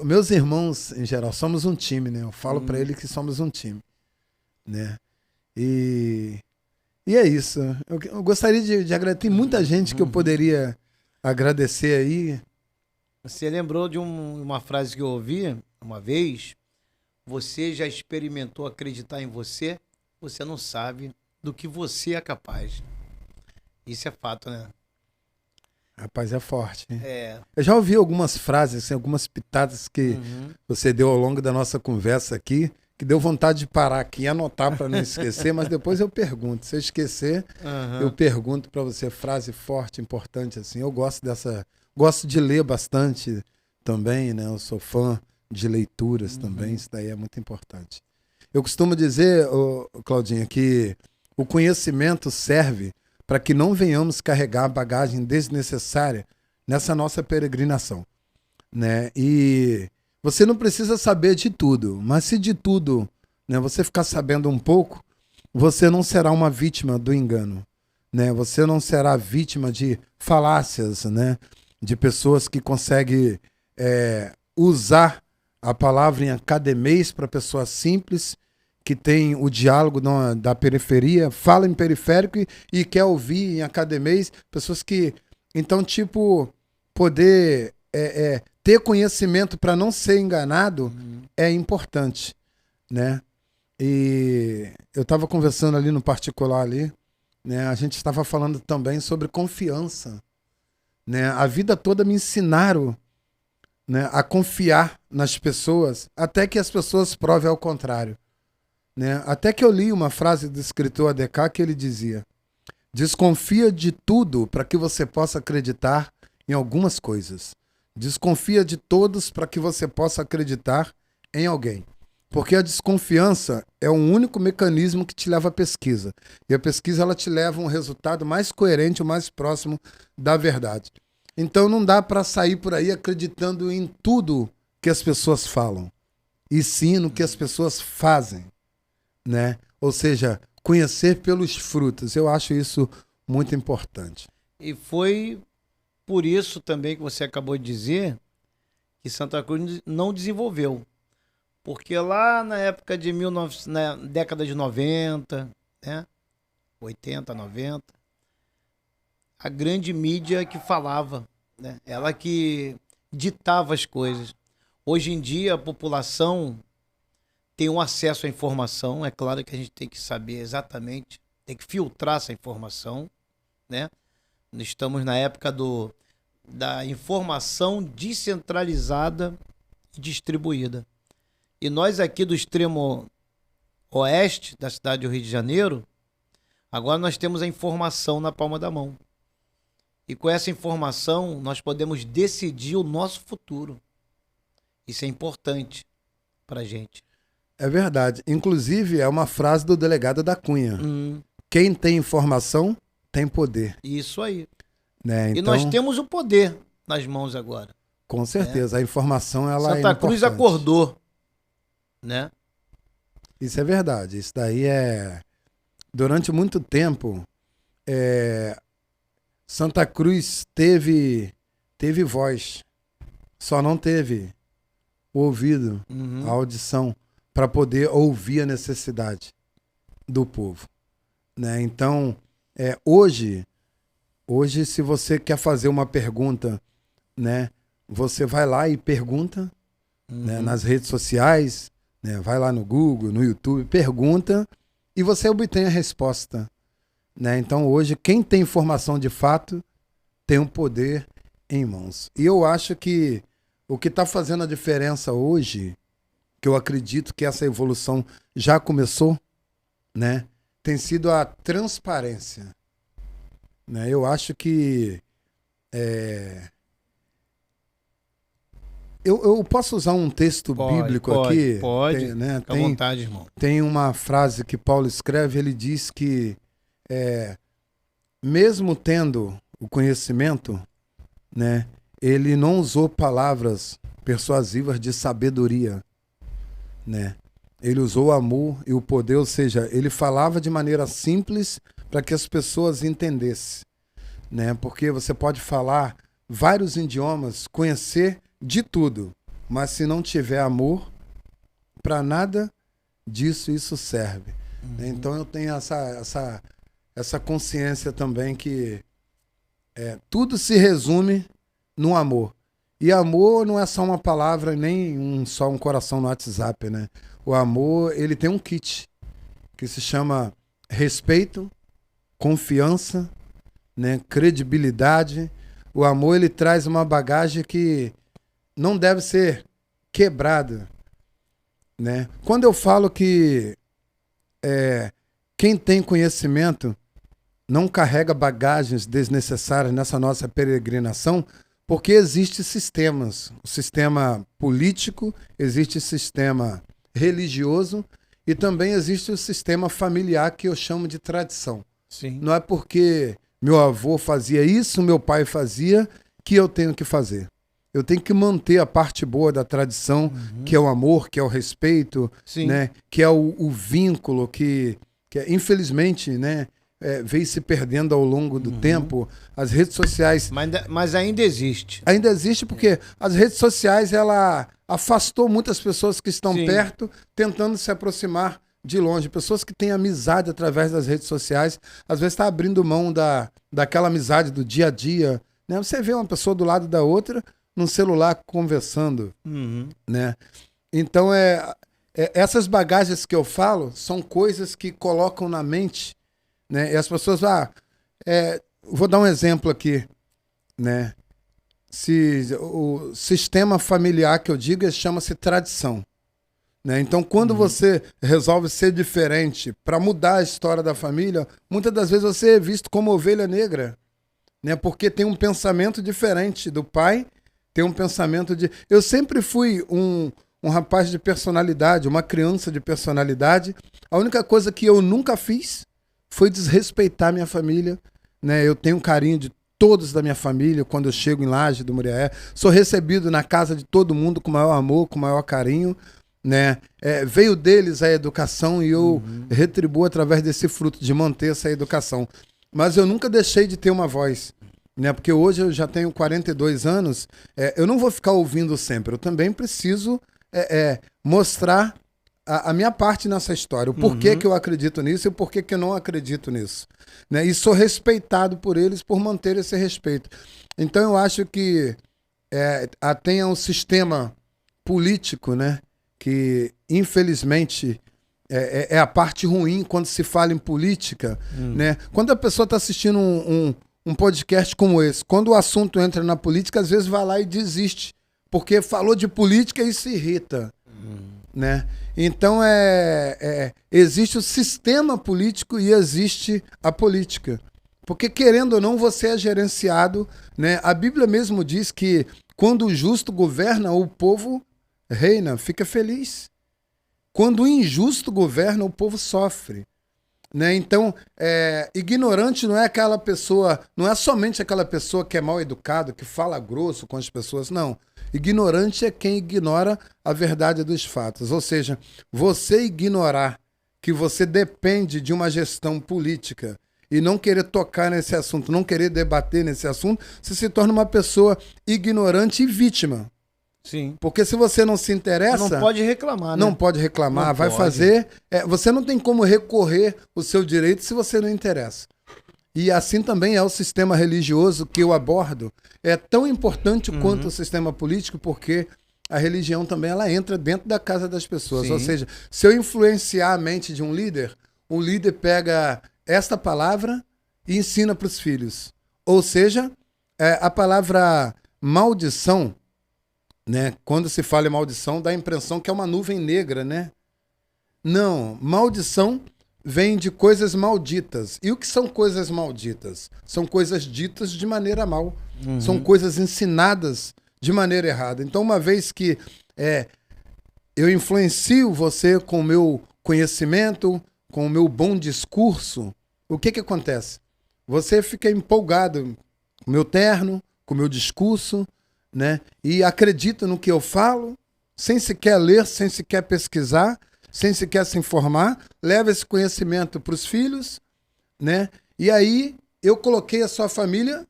S2: Meus irmãos, em geral, somos um time, né? Eu falo para ele que somos um time, né? E é isso. Eu gostaria de agradecer. Tem muita gente que eu poderia agradecer aí.
S1: Você lembrou de uma frase que eu ouvi uma vez: você já experimentou acreditar em você? Você não sabe do que você é capaz. Isso é fato, né?
S2: Rapaz, é forte, hein?
S1: É.
S2: Eu já ouvi algumas frases, assim, algumas pitadas que você deu ao longo da nossa conversa aqui, que deu vontade de parar aqui e anotar para não esquecer, mas depois eu pergunto. Se eu esquecer, eu pergunto para você. Frase forte, importante, assim. Eu gosto gosto de ler bastante também, né? Eu sou fã de leituras também, isso daí é muito importante. Eu costumo dizer, Claudinha, que o conhecimento serve para que não venhamos carregar bagagem desnecessária nessa nossa peregrinação, né? E você não precisa saber de tudo, mas se de tudo, né, você ficar sabendo um pouco, você não será uma vítima do engano, né? Você não será vítima de falácias, né? De pessoas que conseguem usar a palavra em academês para pessoas simples, que tem o diálogo da periferia, fala em periférico e quer ouvir em academês, pessoas que... Então, tipo, poder ter conhecimento para não ser enganado é importante, né? E eu estava conversando ali no particular ali, né? A gente estava falando também sobre confiança, né? A vida toda me ensinaram, né, a confiar nas pessoas, até que as pessoas provem ao contrário, né? Até que eu li uma frase do escritor ADK que ele dizia: desconfia de tudo para que você possa acreditar em algumas coisas. Desconfia de todos para que você possa acreditar em alguém. Porque a desconfiança é o único mecanismo que te leva à pesquisa. E a pesquisa ela te leva a um resultado mais coerente, o mais próximo da verdade. Então não dá para sair por aí acreditando em tudo que as pessoas falam, e sim no que as pessoas fazem, né? Ou seja, conhecer pelos frutos. Eu acho isso muito importante.
S1: E foi por isso também que você acabou de dizer que Santa Cruz não desenvolveu. Porque lá na época de na década de 90, né? 80, 90, a grande mídia que falava, né? Ela que ditava as coisas. Hoje em dia a população tem um acesso à informação, é claro que a gente tem que saber exatamente, tem que filtrar essa informação, né? Estamos na época da informação descentralizada e distribuída. E nós aqui do extremo oeste da cidade do Rio de Janeiro, agora nós temos a informação na palma da mão. E com essa informação nós podemos decidir o nosso futuro. Isso é importante para a gente.
S2: É verdade. Inclusive, é uma frase do delegado da Cunha. Quem tem informação, tem poder.
S1: Isso aí.
S2: Né? Então,
S1: e nós temos o poder nas mãos agora.
S2: Com certeza. A informação, ela
S1: Santa Cruz acordou, né?
S2: Isso é verdade. Isso daí é... Durante muito tempo, Santa Cruz teve voz. Só não teve o ouvido, a audição, para poder ouvir a necessidade do povo, né? Então, hoje, se você quer fazer uma pergunta né? Você vai lá e pergunta, né, nas redes sociais, né? Vai lá no Google, no YouTube, pergunta e você obtém a resposta, né? Então hoje quem tem informação de fato tem um poder em mãos. E eu acho que o que está fazendo a diferença hoje, que eu acredito que essa evolução já começou, né, tem sido a transparência, né? Eu acho que eu posso usar um texto bíblico aqui?
S1: Pode.
S2: Tem, né,
S1: Fica à vontade, irmão.
S2: tem uma frase que Paulo escreve, ele diz que mesmo tendo o conhecimento, né, ele não usou palavras persuasivas de sabedoria, né? Ele usou o amor e o poder, ou seja, ele falava de maneira simples para que as pessoas entendessem, né? Porque você pode falar vários idiomas, conhecer de tudo, mas se não tiver amor, para nada disso isso serve. Então eu tenho essa consciência também que tudo se resume no amor. E amor não é só uma palavra, nem só um coração no WhatsApp, né? O amor, ele tem um kit que se chama respeito, confiança, né? Credibilidade. O amor, ele traz uma bagagem que não deve ser quebrada, né? Quando eu falo que quem tem conhecimento não carrega bagagens desnecessárias nessa nossa peregrinação, porque existem sistemas. O sistema político, existe o sistema religioso e também existe o sistema familiar que eu chamo de tradição.
S1: Sim.
S2: Não é porque meu avô fazia isso, meu pai fazia, que eu tenho que fazer. Eu tenho que manter a parte boa da tradição, que é o amor, que é o respeito, né? Que é o vínculo que infelizmente, né, veio se perdendo ao longo do tempo. As redes sociais...
S1: Mas ainda existe.
S2: Ainda existe porque as redes sociais, ela afastou muitas pessoas que estão perto, tentando se aproximar de longe. Pessoas que têm amizade através das redes sociais, às vezes está abrindo mão daquela amizade do dia a dia, né? Você vê uma pessoa do lado da outra, num celular conversando, né? Então, essas bagagens que eu falo são coisas que colocam na mente, né? E as pessoas, vou dar um exemplo aqui, né? O sistema familiar que eu digo chama-se tradição, né? Então, quando você resolve ser diferente para mudar a história da família, muitas das vezes você é visto como ovelha negra, né? Porque tem um pensamento diferente do pai, tem um pensamento de... Eu sempre fui um rapaz de personalidade, uma criança de personalidade. A única coisa que eu nunca fiz foi desrespeitar minha família, né? Eu tenho carinho de todos da minha família quando eu chego em Laje do Muriaé. Sou recebido na casa de todo mundo com o maior amor, com o maior carinho, né? Veio deles a educação e eu retribuo através desse fruto de manter essa educação. Mas eu nunca deixei de ter uma voz, né? Porque hoje eu já tenho 42 anos, eu não vou ficar ouvindo sempre. Eu também preciso mostrar a minha parte nessa história, o porquê que eu acredito nisso e o porquê que eu não acredito nisso, né? E sou respeitado por eles por manter esse respeito. Então eu acho que tem um sistema político, né, que infelizmente é a parte ruim quando se fala em política, né? Quando a pessoa está assistindo um podcast como esse, quando o assunto entra na política, às vezes vai lá e desiste, porque falou de política e se irrita, né? Então, existe o sistema político e existe a política. Porque, querendo ou não, você é gerenciado, né? A Bíblia mesmo diz que quando o justo governa, o povo reina, fica feliz. Quando o injusto governa, o povo sofre, né? Então, ignorante não é aquela pessoa, não é somente aquela pessoa que é mal educada, que fala grosso com as pessoas, não. Ignorante é quem ignora a verdade dos fatos. Ou seja, você ignorar que você depende de uma gestão política e não querer tocar nesse assunto, não querer debater nesse assunto, você se torna uma pessoa ignorante e vítima.
S1: Sim.
S2: Porque se você não se interessa...
S1: Não pode reclamar, né?
S2: Não pode reclamar,
S1: Não
S2: vai
S1: pode.
S2: fazer... você não tem como recorrer o seu direito se você não interessa. E assim também é o sistema religioso que eu abordo. É tão importante quanto o sistema político, porque a religião também ela entra dentro da casa das pessoas.
S1: Sim.
S2: Ou seja, se eu influenciar a mente de um líder, o líder pega esta palavra e ensina para os filhos. Ou seja, a palavra maldição, né? Quando se fala em maldição, dá a impressão que é uma nuvem negra, né? Não, maldição vem de coisas malditas. E o que são coisas malditas? São coisas ditas de maneira mal. São coisas ensinadas de maneira errada. Então, uma vez que eu influencio você com o meu conhecimento, com o meu bom discurso, o que acontece? Você fica empolgado com o meu terno, com o meu discurso, né? E acredita no que eu falo, sem sequer ler, sem sequer pesquisar, sem sequer se informar, leva esse conhecimento para os filhos, né? E aí eu coloquei a sua família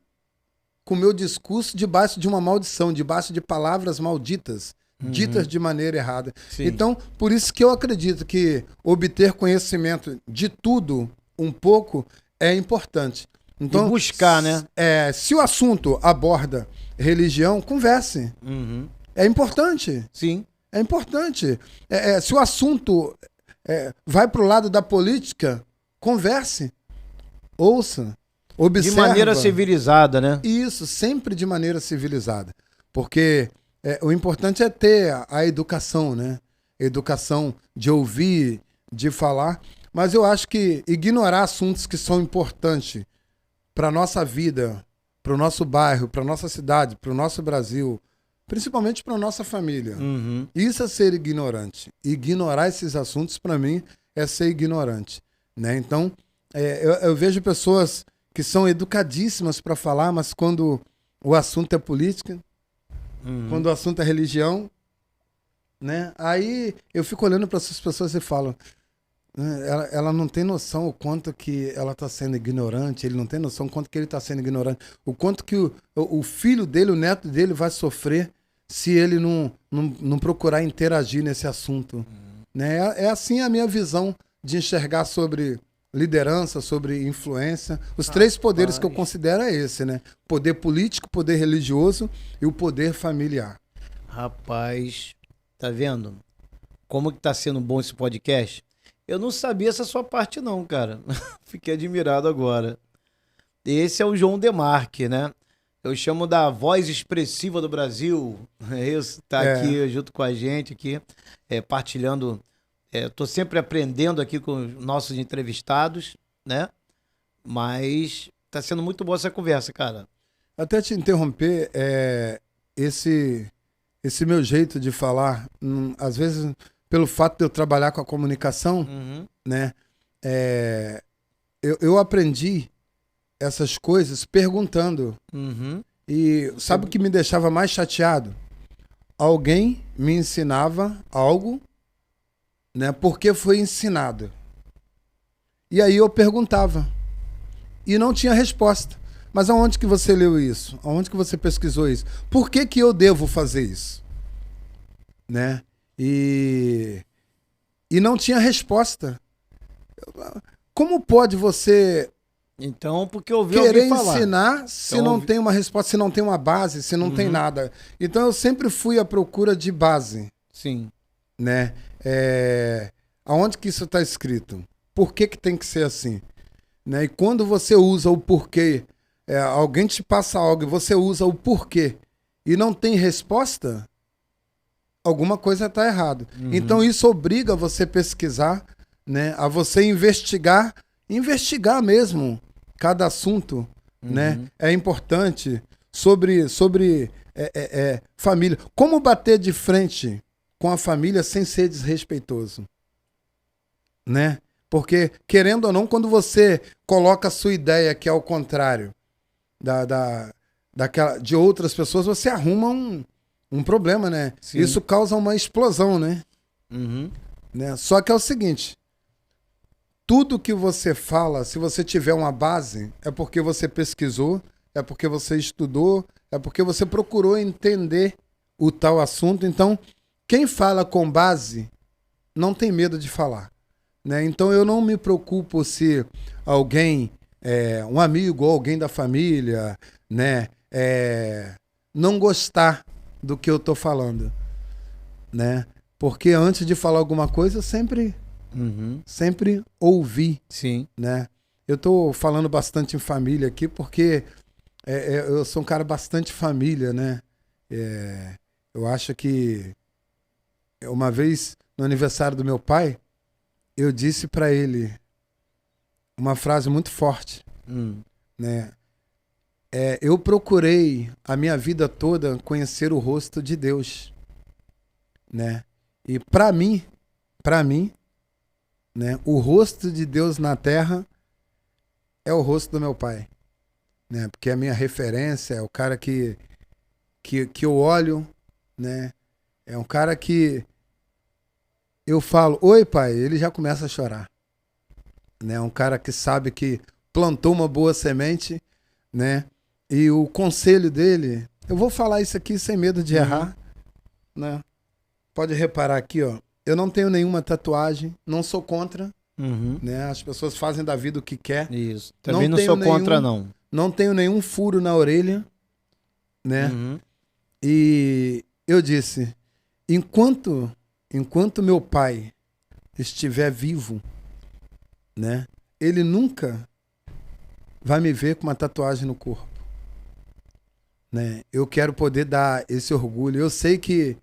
S2: com o meu discurso debaixo de uma maldição, debaixo de palavras malditas, ditas de maneira errada.
S1: Sim.
S2: Então, por isso que eu acredito que obter conhecimento de tudo um pouco é importante. Então,
S1: e buscar, né?
S2: Se o assunto aborda religião, converse. É importante.
S1: Sim.
S2: É importante. Se o assunto vai para o lado da política, converse. Ouça. Observa.
S1: De maneira civilizada, né?
S2: Isso, sempre de maneira civilizada. Porque o importante é ter a educação, né? Educação de ouvir, de falar. Mas eu acho que ignorar assuntos que são importantes para a nossa vida, para o nosso bairro, para a nossa cidade, para o nosso Brasil, principalmente para a nossa família. Isso é ser ignorante. Ignorar esses assuntos, para mim, é ser ignorante, né? Então, eu vejo pessoas que são educadíssimas para falar, mas quando o assunto é política, quando o assunto é religião, né? Aí eu fico olhando para essas pessoas e falo, ela não tem noção o quanto que ela está sendo ignorante, ele não tem noção o quanto que ele está sendo ignorante, o quanto que o filho dele, o neto dele vai sofrer se ele não procurar interagir nesse assunto. Né? É assim a minha visão de enxergar sobre liderança, sobre influência. Os três poderes que eu considero é esse, né? Poder político, poder religioso e o poder familiar.
S1: Rapaz, tá vendo? Como que tá sendo bom esse podcast? Eu não sabia essa sua parte não, cara. Fiquei admirado agora. Esse é o João Demarque, né? Eu chamo da voz expressiva do Brasil. É isso, tá aqui junto com a gente, aqui, partilhando. Tô sempre aprendendo aqui com os nossos entrevistados, né? Mas tá sendo muito boa essa conversa, cara.
S2: Até te interromper, esse meu jeito de falar, às vezes, pelo fato de eu trabalhar com a comunicação, né? Eu aprendi essas coisas perguntando. E sabe o que me deixava mais chateado? Alguém me ensinava algo, né? Porque foi ensinado. E aí eu perguntava. E não tinha resposta. Mas aonde que você leu isso? Aonde que você pesquisou isso? Por que que eu devo fazer isso? Né? E não tinha resposta. Como pode você
S1: então, porque eu ouvi
S2: querer
S1: falar.
S2: ensinar se
S1: então,
S2: não tem uma resposta, se não tem uma base, se não tem nada? Então eu sempre fui à procura de base.
S1: Sim.
S2: Né? Aonde que isso está escrito? Por que que tem que ser assim? Né? E quando você usa o porquê, alguém te passa algo e você usa o porquê e não tem resposta, alguma coisa está errado. Então isso obriga você a pesquisar, né? A você investigar mesmo cada assunto, né? É importante sobre família. Como bater de frente com a família sem ser desrespeitoso, né? Porque, querendo ou não, quando você coloca a sua ideia que é ao contrário de outras pessoas, você arruma um problema, né?
S1: Sim.
S2: Isso causa uma explosão, né? Né? Só que é o seguinte, tudo que você fala, se você tiver uma base, é porque você pesquisou, é porque você estudou, é porque você procurou entender o tal assunto. Então, quem fala com base não tem medo de falar. Né? Então, eu não me preocupo se alguém um amigo ou alguém da família, né, não gostar do que eu tô falando, né? Porque antes de falar alguma coisa, eu sempre ouvi,
S1: Sim.
S2: né? Eu tô falando bastante em família aqui porque eu sou um cara bastante família, né? Eu acho que uma vez no aniversário do meu pai, eu disse para ele uma frase muito forte, né? Eu procurei a minha vida toda conhecer o rosto de Deus, né? E para mim, né, o rosto de Deus na terra é o rosto do meu pai, né? Porque é a minha referência, é o cara que eu olho, né? É um cara que eu falo, oi pai, ele já começa a chorar, né? É um cara que sabe que plantou uma boa semente, né? E o conselho dele, eu vou falar isso aqui sem medo de errar, né? Pode reparar aqui, ó, eu não tenho nenhuma tatuagem, não sou contra, né? As pessoas fazem da vida o que quer.
S1: Isso. Também não sou contra, não.
S2: Não tenho nenhum furo na orelha, né? E eu disse, enquanto meu pai estiver vivo, né? Ele nunca vai me ver com uma tatuagem no corpo, né? Eu quero poder dar esse orgulho. Eu sei que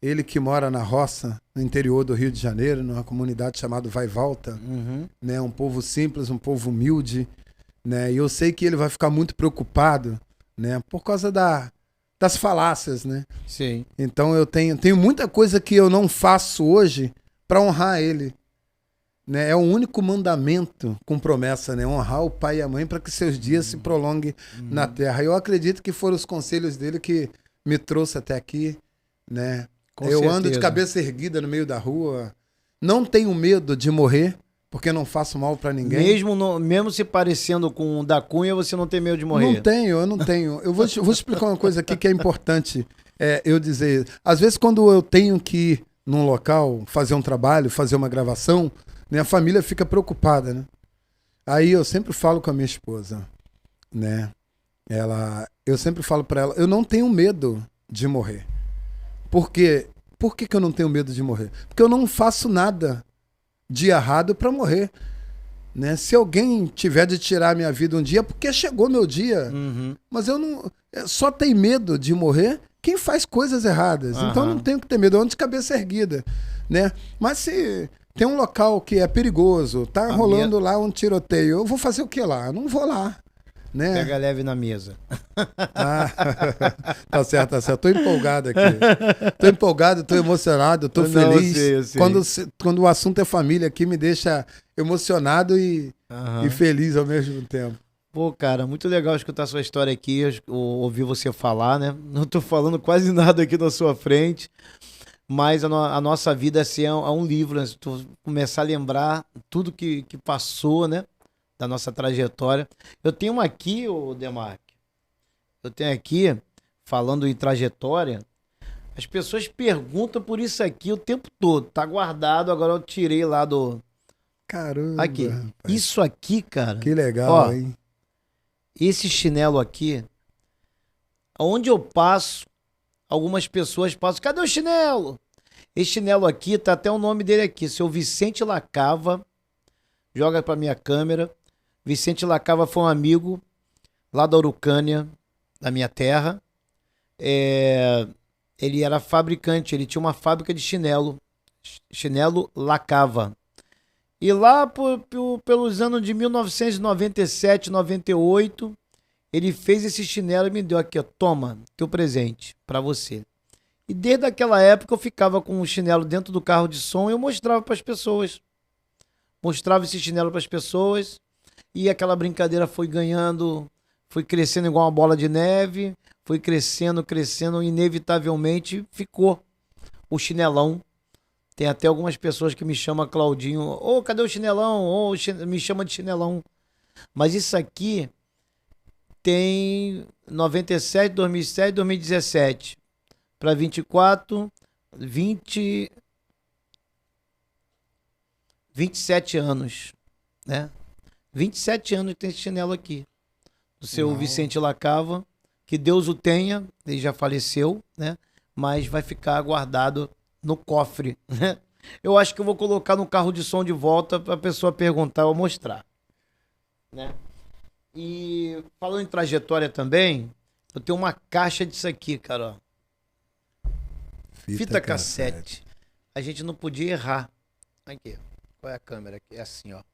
S2: ele que mora na roça, no interior do Rio de Janeiro, numa comunidade chamada Vai e Volta, né? Um povo simples, um povo humilde, né? E eu sei que ele vai ficar muito preocupado, né? Por causa das falácias, né?
S1: Sim.
S2: Então eu tenho muita coisa que eu não faço hoje para honrar ele, né? É o único mandamento com promessa, né? Honrar o pai e a mãe para que seus dias se prolonguem na terra. Eu acredito que foram os conselhos dele que me trouxe até aqui, né? Eu ando de cabeça erguida no meio da rua, não tenho medo de morrer, porque não faço mal para ninguém.
S1: Mesmo se parecendo com o da Cunha, você não tem medo de morrer?
S2: Eu não tenho. Eu vou explicar uma coisa aqui que é importante eu dizer. Às vezes, quando eu tenho que ir num local, fazer um trabalho, fazer uma gravação, né, a família fica preocupada, né? Aí eu sempre falo com a minha esposa, né? Eu sempre falo para ela, eu não tenho medo de morrer. Por quê? Por que eu não tenho medo de morrer? Porque eu não faço nada de errado para morrer, né? Se alguém tiver de tirar a minha vida um dia, é porque chegou meu dia. Mas eu não... Só tem medo de morrer quem faz coisas erradas. Então eu não tenho que ter medo, eu ando de cabeça erguida, né? Mas se tem um local que é perigoso, tá rolando lá um tiroteio, eu vou fazer o que lá? Eu não vou lá, né?
S1: Pega leve na mesa.
S2: Tá certo, tá certo. Tô empolgado aqui. Tô empolgado, tô emocionado, tô feliz.
S1: Eu sei.
S2: Quando o assunto é família aqui, me deixa emocionado e feliz ao mesmo tempo.
S1: Pô, cara, muito legal escutar sua história aqui, ouvir você falar, né? Não tô falando quase nada aqui na sua frente, mas a nossa vida assim, é um livro, né? Se tu começar a lembrar tudo que passou, né? Da nossa trajetória. Eu tenho uma aqui, Demarque. Eu tenho aqui, falando em trajetória, as pessoas perguntam por isso aqui o tempo todo. Tá guardado, agora eu tirei lá do...
S2: Caramba,
S1: aqui.
S2: rapaz.
S1: Isso aqui, cara...
S2: Que legal,
S1: ó,
S2: hein?
S1: esse chinelo aqui, onde eu passo, algumas pessoas passam, cadê o chinelo? Esse chinelo aqui, tá até o nome dele aqui, seu Vicente Lacava, joga pra minha câmera. Vicente Lacava foi um amigo lá da Urucânia, da minha terra. Ele era fabricante, ele tinha uma fábrica de chinelo Lacava. E lá pelos anos de 1997, 98, ele fez esse chinelo e me deu aqui, ó, toma, teu presente pra você. E desde aquela época eu ficava com o chinelo dentro do carro de som e eu mostrava pras pessoas. Mostrava esse chinelo pras pessoas e aquela brincadeira foi ganhando, foi crescendo igual uma bola de neve, foi crescendo, inevitavelmente ficou o chinelão. Tem até algumas pessoas que me chamam Claudinho, ô, cadê o chinelão? Ô, me chama de chinelão. Mas isso aqui tem 97, 2007, 2017. Para 24, 27 anos, né? 27 anos que tem esse chinelo aqui. Do seu
S2: Uau.
S1: Vicente Lacava. Que Deus o tenha, ele já faleceu, né? Mas vai ficar guardado no cofre, né? Eu acho que eu vou colocar no carro de som de volta para a pessoa perguntar ou mostrar, né? E falando em trajetória também, eu tenho uma caixa disso aqui, cara, ó. Fita cassete. A gente não podia errar. Aqui, qual é a câmera aqui? É assim, ó.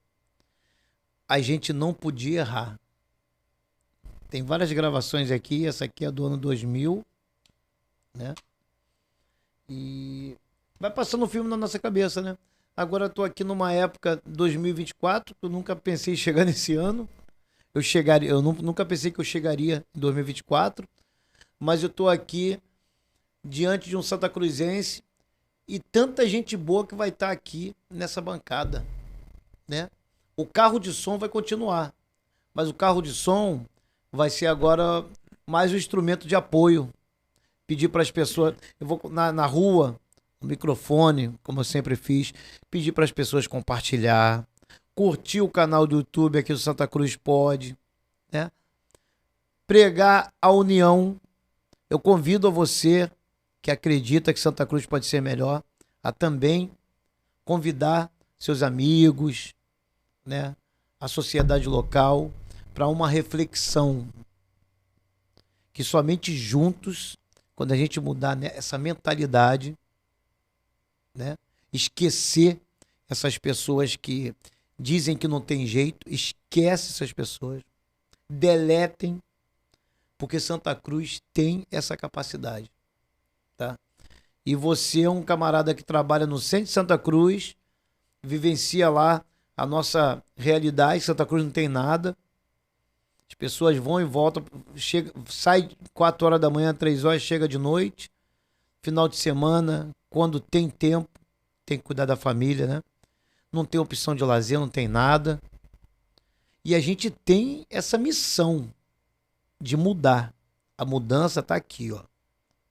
S1: A gente não podia errar. Tem várias gravações aqui, essa aqui é do ano 2000, né? E vai passando o filme na nossa cabeça, né? Agora eu tô aqui numa época 2024, que eu nunca pensei em chegar nesse ano. Nunca pensei que eu chegaria em 2024, mas eu tô aqui diante de um Santa Cruzense e tanta gente boa que vai estar aqui nessa bancada, né? O carro de som vai continuar, mas o carro de som vai ser agora mais um instrumento de apoio. Pedir para as pessoas, eu vou na rua, no microfone, como eu sempre fiz, pedir para as pessoas compartilhar, curtir o canal do YouTube aqui do Santa Cruz Pode, né? Pregar a união. Eu convido a você que acredita que Santa Cruz pode ser melhor, a também convidar seus amigos, né? A sociedade local, para uma reflexão que somente juntos, quando a gente mudar essa mentalidade, né, esquecer essas pessoas que dizem que não tem jeito, esquece essas pessoas, deletem, porque Santa Cruz tem essa capacidade, tá? E você é um camarada que trabalha no centro de Santa Cruz, vivencia lá a nossa realidade. Santa Cruz não tem nada. As pessoas vão e voltam, sai 4 horas da manhã, 3 horas, chega de noite. Final de semana, quando tem tempo, tem que cuidar da família, né? Não tem opção de lazer, não tem nada. E a gente tem essa missão de mudar. A mudança está aqui, ó,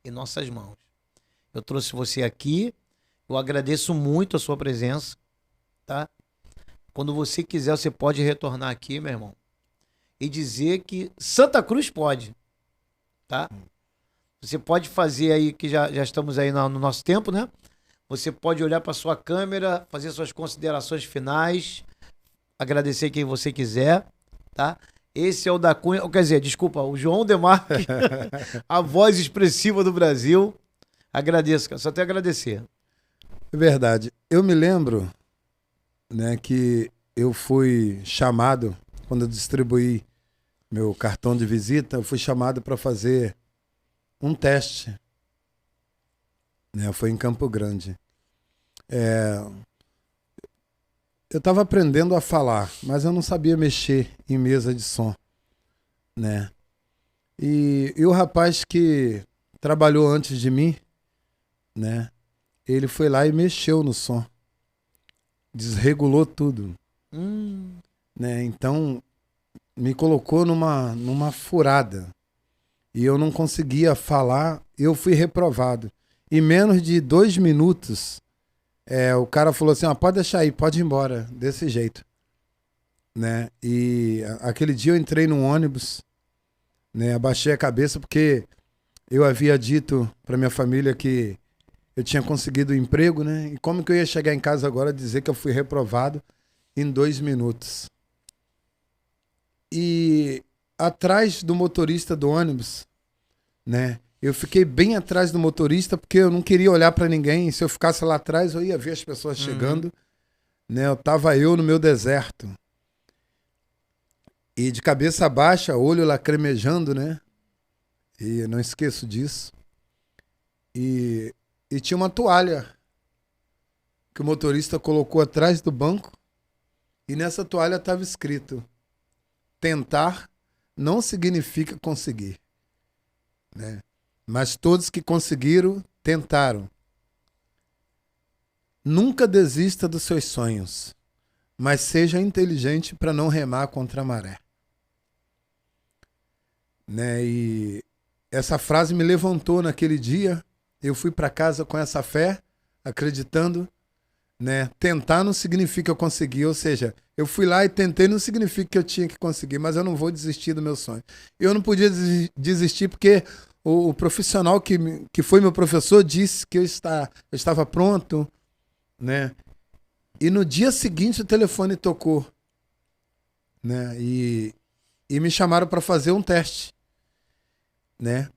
S1: em nossas mãos. Eu trouxe você aqui, eu agradeço muito a sua presença, tá? Quando você quiser, você pode retornar aqui, meu irmão, e dizer que Santa Cruz pode, tá? Você pode fazer aí, que já estamos aí no nosso tempo, né? Você pode olhar para sua câmera, fazer suas considerações finais, agradecer quem você quiser, tá? Esse é o da Cunha, quer dizer, desculpa, o João Demarque, a voz expressiva do Brasil. Agradeço, cara, só tenho a agradecer.
S2: É verdade. Eu me lembro, né, que eu fui chamado, quando eu distribuí meu cartão de visita, eu fui chamado para fazer um teste, né? Foi em Campo Grande. Eu estava aprendendo a falar, mas eu não sabia mexer em mesa de som, né? E o rapaz que trabalhou antes de mim, né? Ele foi lá e mexeu no som, desregulou tudo, né? Então me colocou numa furada e eu não conseguia falar. Eu fui reprovado. Em menos de 2 minutos, o cara falou assim: pode deixar aí, pode ir embora, desse jeito, né? E aquele dia eu entrei num ônibus, né? Abaixei a cabeça porque eu havia dito para minha família que eu tinha conseguido um emprego, né? E como que eu ia chegar em casa agora e dizer que eu fui reprovado em 2 minutos? E atrás do motorista do ônibus, né? Eu fiquei bem atrás do motorista porque eu não queria olhar para ninguém. Se eu ficasse lá atrás, eu ia ver as pessoas chegando, né? Eu tava no meu deserto. E de cabeça baixa, olho lacrimejando, né? E eu não esqueço disso. E tinha uma toalha que o motorista colocou atrás do banco. E nessa toalha estava escrito: tentar não significa conseguir, né? Mas todos que conseguiram, tentaram. Nunca desista dos seus sonhos, mas seja inteligente para não remar contra a maré, né? E essa frase me levantou naquele dia. Eu fui para casa com essa fé, acreditando, né? Tentar não significa eu conseguir, ou seja, eu fui lá e tentei não significa que eu tinha que conseguir, mas eu não vou desistir do meu sonho. Eu não podia desistir porque o profissional que foi meu professor disse que eu estava pronto, né? E no dia seguinte o telefone tocou, né? E me chamaram para fazer um teste, né?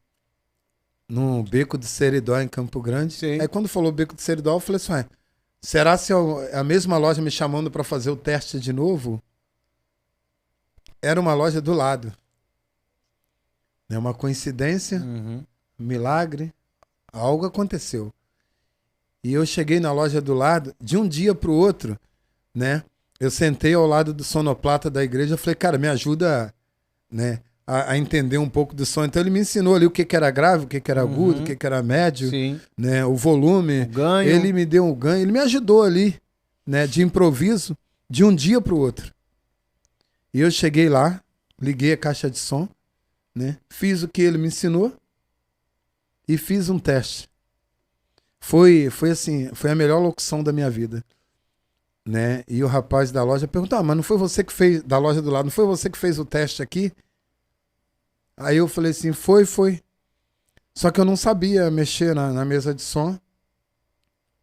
S2: No Beco de Seridó, em Campo Grande.
S1: Sim.
S2: Aí quando falou Beco de Seridó, eu falei assim, ué, será se é a mesma loja me chamando para fazer o teste de novo? Era uma loja do lado. É uma coincidência, milagre, algo aconteceu. E eu cheguei na loja do lado, de um dia para o outro, né? Eu sentei ao lado do sonoplata da igreja e falei, cara, me ajuda, né, a entender um pouco do som. Então ele me ensinou ali o que era grave, o que era agudo, o que era médio, né, o volume.
S1: O ganho.
S2: Ele me deu um ganho, ele me ajudou ali, né, de improviso, de um dia para o outro. E eu cheguei lá, liguei a caixa de som, né, fiz o que ele me ensinou e fiz um teste. Foi assim, foi a melhor locução da minha vida, né? E o rapaz da loja perguntou, mas não foi você que fez, da loja do lado, não foi você que fez o teste aqui? Aí eu falei assim, foi. Só que eu não sabia mexer na mesa de som,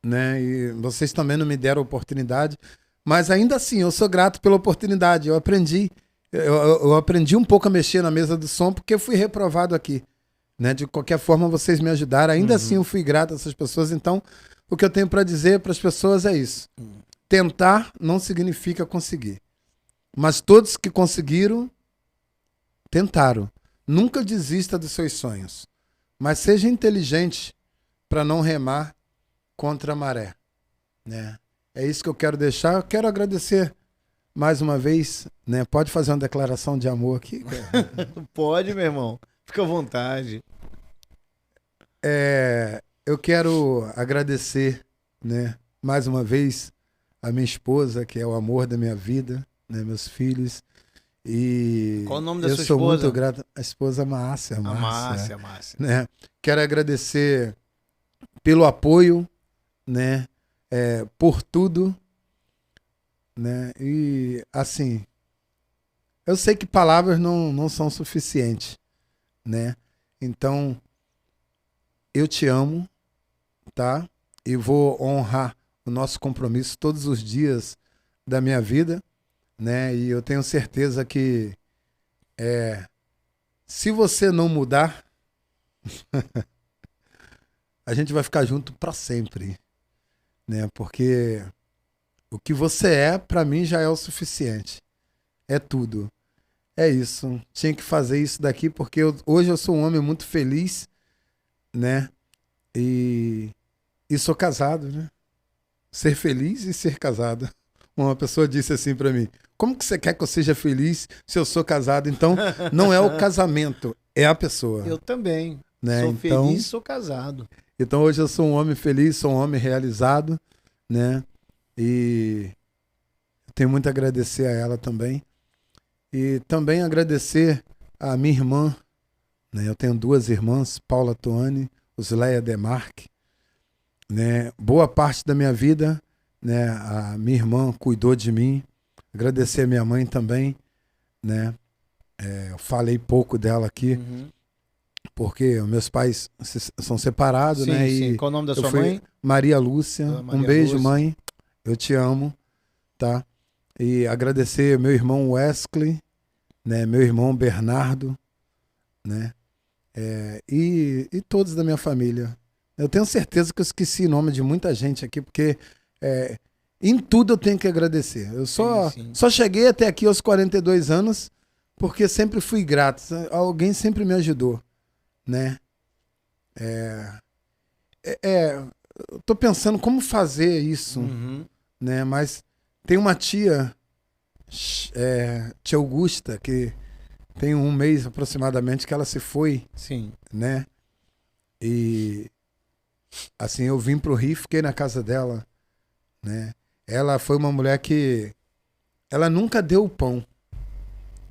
S2: né? E vocês também não me deram oportunidade, mas ainda assim, eu sou grato pela oportunidade, eu aprendi. Eu aprendi um pouco a mexer na mesa de som porque eu fui reprovado aqui, né? De qualquer forma, vocês me ajudaram. Ainda assim, eu fui grato a essas pessoas. Então, o que eu tenho para dizer para as pessoas é isso. Tentar não significa conseguir. Mas todos que conseguiram, tentaram. Nunca desista dos seus sonhos. Mas seja inteligente para não remar contra a maré, né? É isso que eu quero deixar. Eu quero agradecer mais uma vez, né? Pode fazer uma declaração de amor aqui, cara?
S1: Pode, meu irmão. Fica à vontade.
S2: Eu quero agradecer, né, mais uma vez a minha esposa, que é o amor da minha vida, né, meus filhos. E
S1: qual o nome da sua esposa?
S2: Eu sou muito grato. A esposa Márcia.
S1: Márcia.
S2: Né? Quero agradecer pelo apoio, né, por tudo, né? E assim, eu sei que palavras não são suficientes, né? Então, eu te amo, tá? E vou honrar o nosso compromisso todos os dias da minha vida, né? E eu tenho certeza que se você não mudar, a gente vai ficar junto para sempre, né? Porque o que você é, para mim, já é o suficiente. É tudo. É isso. Tinha que fazer isso daqui porque hoje eu sou um homem muito feliz, né? E sou casado, né? Ser feliz e ser casado. Uma pessoa disse assim para mim, como que você quer que eu seja feliz se eu sou casado? Então, não é o casamento, é a pessoa.
S1: Eu também.
S2: Né?
S1: Sou
S2: então,
S1: feliz, sou casado.
S2: Então, hoje eu sou um homem feliz, sou um homem realizado, né? E tenho muito a agradecer a ela também. E também agradecer a minha irmã, né? Eu tenho 2 irmãs, Paula Tuane, Osleia Demarque, né? Boa parte da minha vida, né, a minha irmã cuidou de mim. Agradecer a minha mãe também, né? Eu falei pouco dela aqui, porque meus pais são separados,
S1: sim,
S2: né?
S1: Sim.
S2: E
S1: qual o nome da sua mãe?
S2: Maria Lúcia.
S1: Maria
S2: um beijo,
S1: Lúcia.
S2: Mãe. Eu te amo, tá? E agradecer meu irmão Wesley, né? Meu irmão Bernardo, né? E todos da minha família. Eu tenho certeza que eu esqueci o nome de muita gente aqui, porque em tudo eu tenho que agradecer. Eu só cheguei até aqui aos 42 anos porque sempre fui grato. Alguém sempre me ajudou, né? Eu tô pensando como fazer isso, né? Mas tem uma tia Augusta, que tem 1 mês aproximadamente que ela se foi,
S1: sim,
S2: né? E assim, eu vim pro Rio, fiquei na casa dela, né? Ela foi uma mulher que ela nunca deu o pão.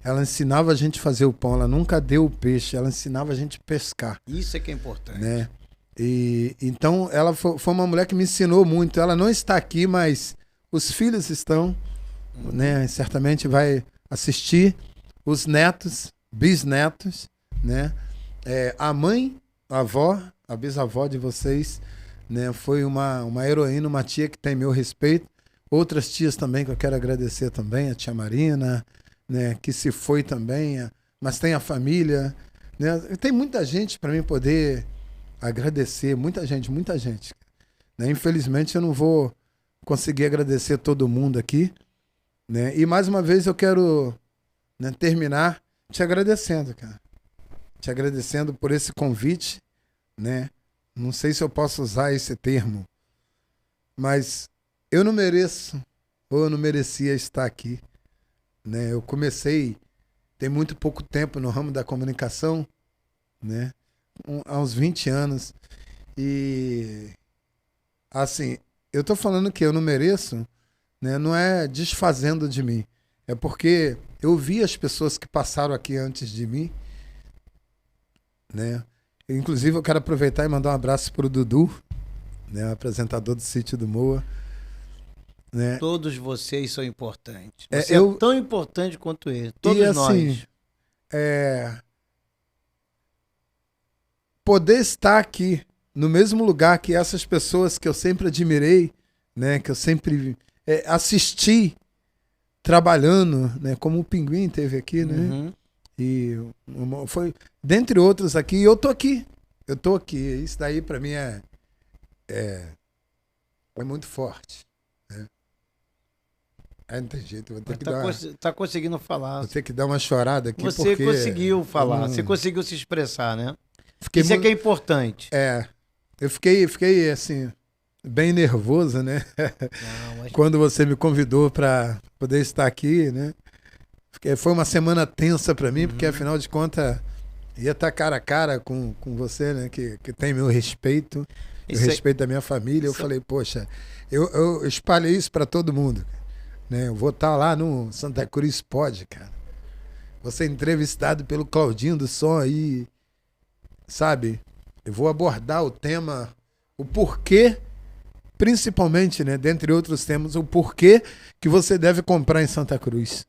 S2: Ela ensinava a gente a fazer o pão, ela nunca deu o peixe, ela ensinava a gente a pescar.
S1: Isso é que é importante.
S2: Né? E então ela foi uma mulher que me ensinou muito. Ela não está aqui, mas os filhos estão, né? Certamente vai assistir, os netos, bisnetos, né? A mãe, a avó, a bisavó de vocês, né? Foi uma heroína, uma tia que tem meu respeito. Outras tias também que eu quero agradecer também, a tia Marina, né? Que se foi também, mas tem a família, né? Tem muita gente para mim poder agradecer, muita gente, né? Infelizmente eu não vou conseguir agradecer todo mundo aqui, né? E mais uma vez eu quero, né, terminar te agradecendo, cara. Te agradecendo por esse convite, né? Não sei se eu posso usar esse termo, mas eu não mereço, ou eu não merecia estar aqui, né? Eu comecei tem muito pouco tempo no ramo da comunicação, né? Há uns 20 anos. E assim, eu tô falando que eu não mereço, né? Não é desfazendo de mim. É porque eu vi as pessoas que passaram aqui antes de mim, né? Inclusive eu quero aproveitar e mandar um abraço pro Dudu, né? O apresentador do Sítio do Moa, né?
S1: Todos vocês são importantes. Você é tão importante quanto ele. Todos
S2: e, assim,
S1: nós.
S2: Poder estar aqui no mesmo lugar que essas pessoas que eu sempre admirei, né? Que eu sempre assisti trabalhando, né? Como o Pinguim teve aqui, né?
S1: Uhum.
S2: E foi, dentre outros aqui, eu tô aqui. Eu tô aqui. Isso daí pra mim é muito forte. Né? Não tem jeito, eu vou ter que dar
S1: tá conseguindo falar.
S2: Vou ter que dar uma chorada aqui.
S1: Você conseguiu falar, você conseguiu se expressar, né? Isso é que é importante.
S2: Eu fiquei assim, bem nervoso, né?
S1: Não, mas...
S2: Quando você me convidou para poder estar aqui, né? Foi uma semana tensa para mim, porque afinal de contas ia estar cara a cara com você, né? Que tem meu respeito, o respeito da minha família. Eu falei, poxa, eu espalhei isso para todo mundo, né? Eu vou estar lá no Santa Cruz Pod, cara. Vou ser entrevistado pelo Claudinho do Som aí, sabe? Eu vou abordar o tema, o porquê, principalmente, né? Dentre outros temas, o porquê que você deve comprar em Santa Cruz.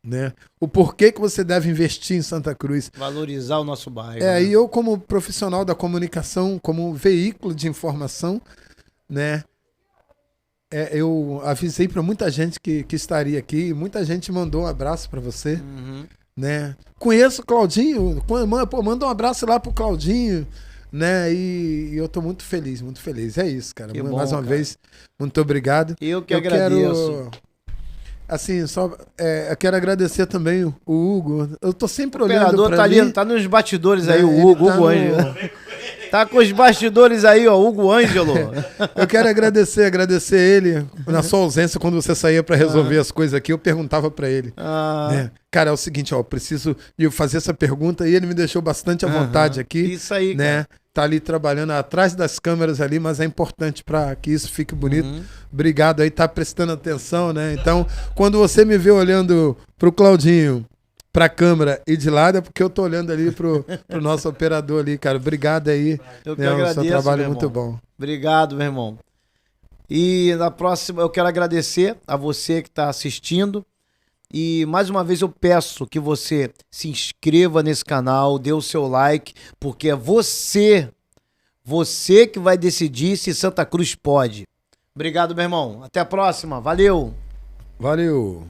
S2: Né? O porquê que você deve investir em Santa Cruz.
S1: Valorizar o nosso bairro. Né?
S2: E eu, como profissional da comunicação, como veículo de informação, né? Eu avisei para muita gente que estaria aqui, muita gente mandou um abraço para você.
S1: Uhum.
S2: Né? Conheço o Claudinho, manda um abraço lá pro Claudinho, né? E eu tô muito feliz. É isso, cara.
S1: Que
S2: Mais
S1: bom,
S2: uma
S1: cara.
S2: vez, muito obrigado.
S1: Eu agradeço.
S2: Quero, assim, eu quero agradecer também o Hugo. Eu tô sempre olhando pra
S1: ali, tá nos bastidores aí, o Hugo Ângelo. Tá com os bastidores aí, ó, Hugo Ângelo.
S2: Eu quero agradecer ele. Na sua ausência, quando você saía para resolver as coisas aqui, eu perguntava para ele. Né? Cara, é o seguinte, ó, eu preciso fazer essa pergunta, e ele me deixou bastante à vontade aqui.
S1: Isso aí,
S2: né? Tá ali trabalhando atrás das câmeras ali, mas é importante para que isso fique bonito. Obrigado aí, tá prestando atenção, né? Então, quando você me vê olhando pro Claudinho, pra câmera e de lado, é porque eu tô olhando ali pro nosso operador ali, cara. Obrigado aí.
S1: Eu que agradeço,
S2: o seu trabalho é muito bom.
S1: Obrigado, meu irmão. E na próxima, eu quero agradecer a você que tá assistindo. E mais uma vez eu peço que você se inscreva nesse canal, dê o seu like, porque é você que vai decidir se Santa Cruz pode. Obrigado, meu irmão. Até a próxima. Valeu.
S2: Valeu.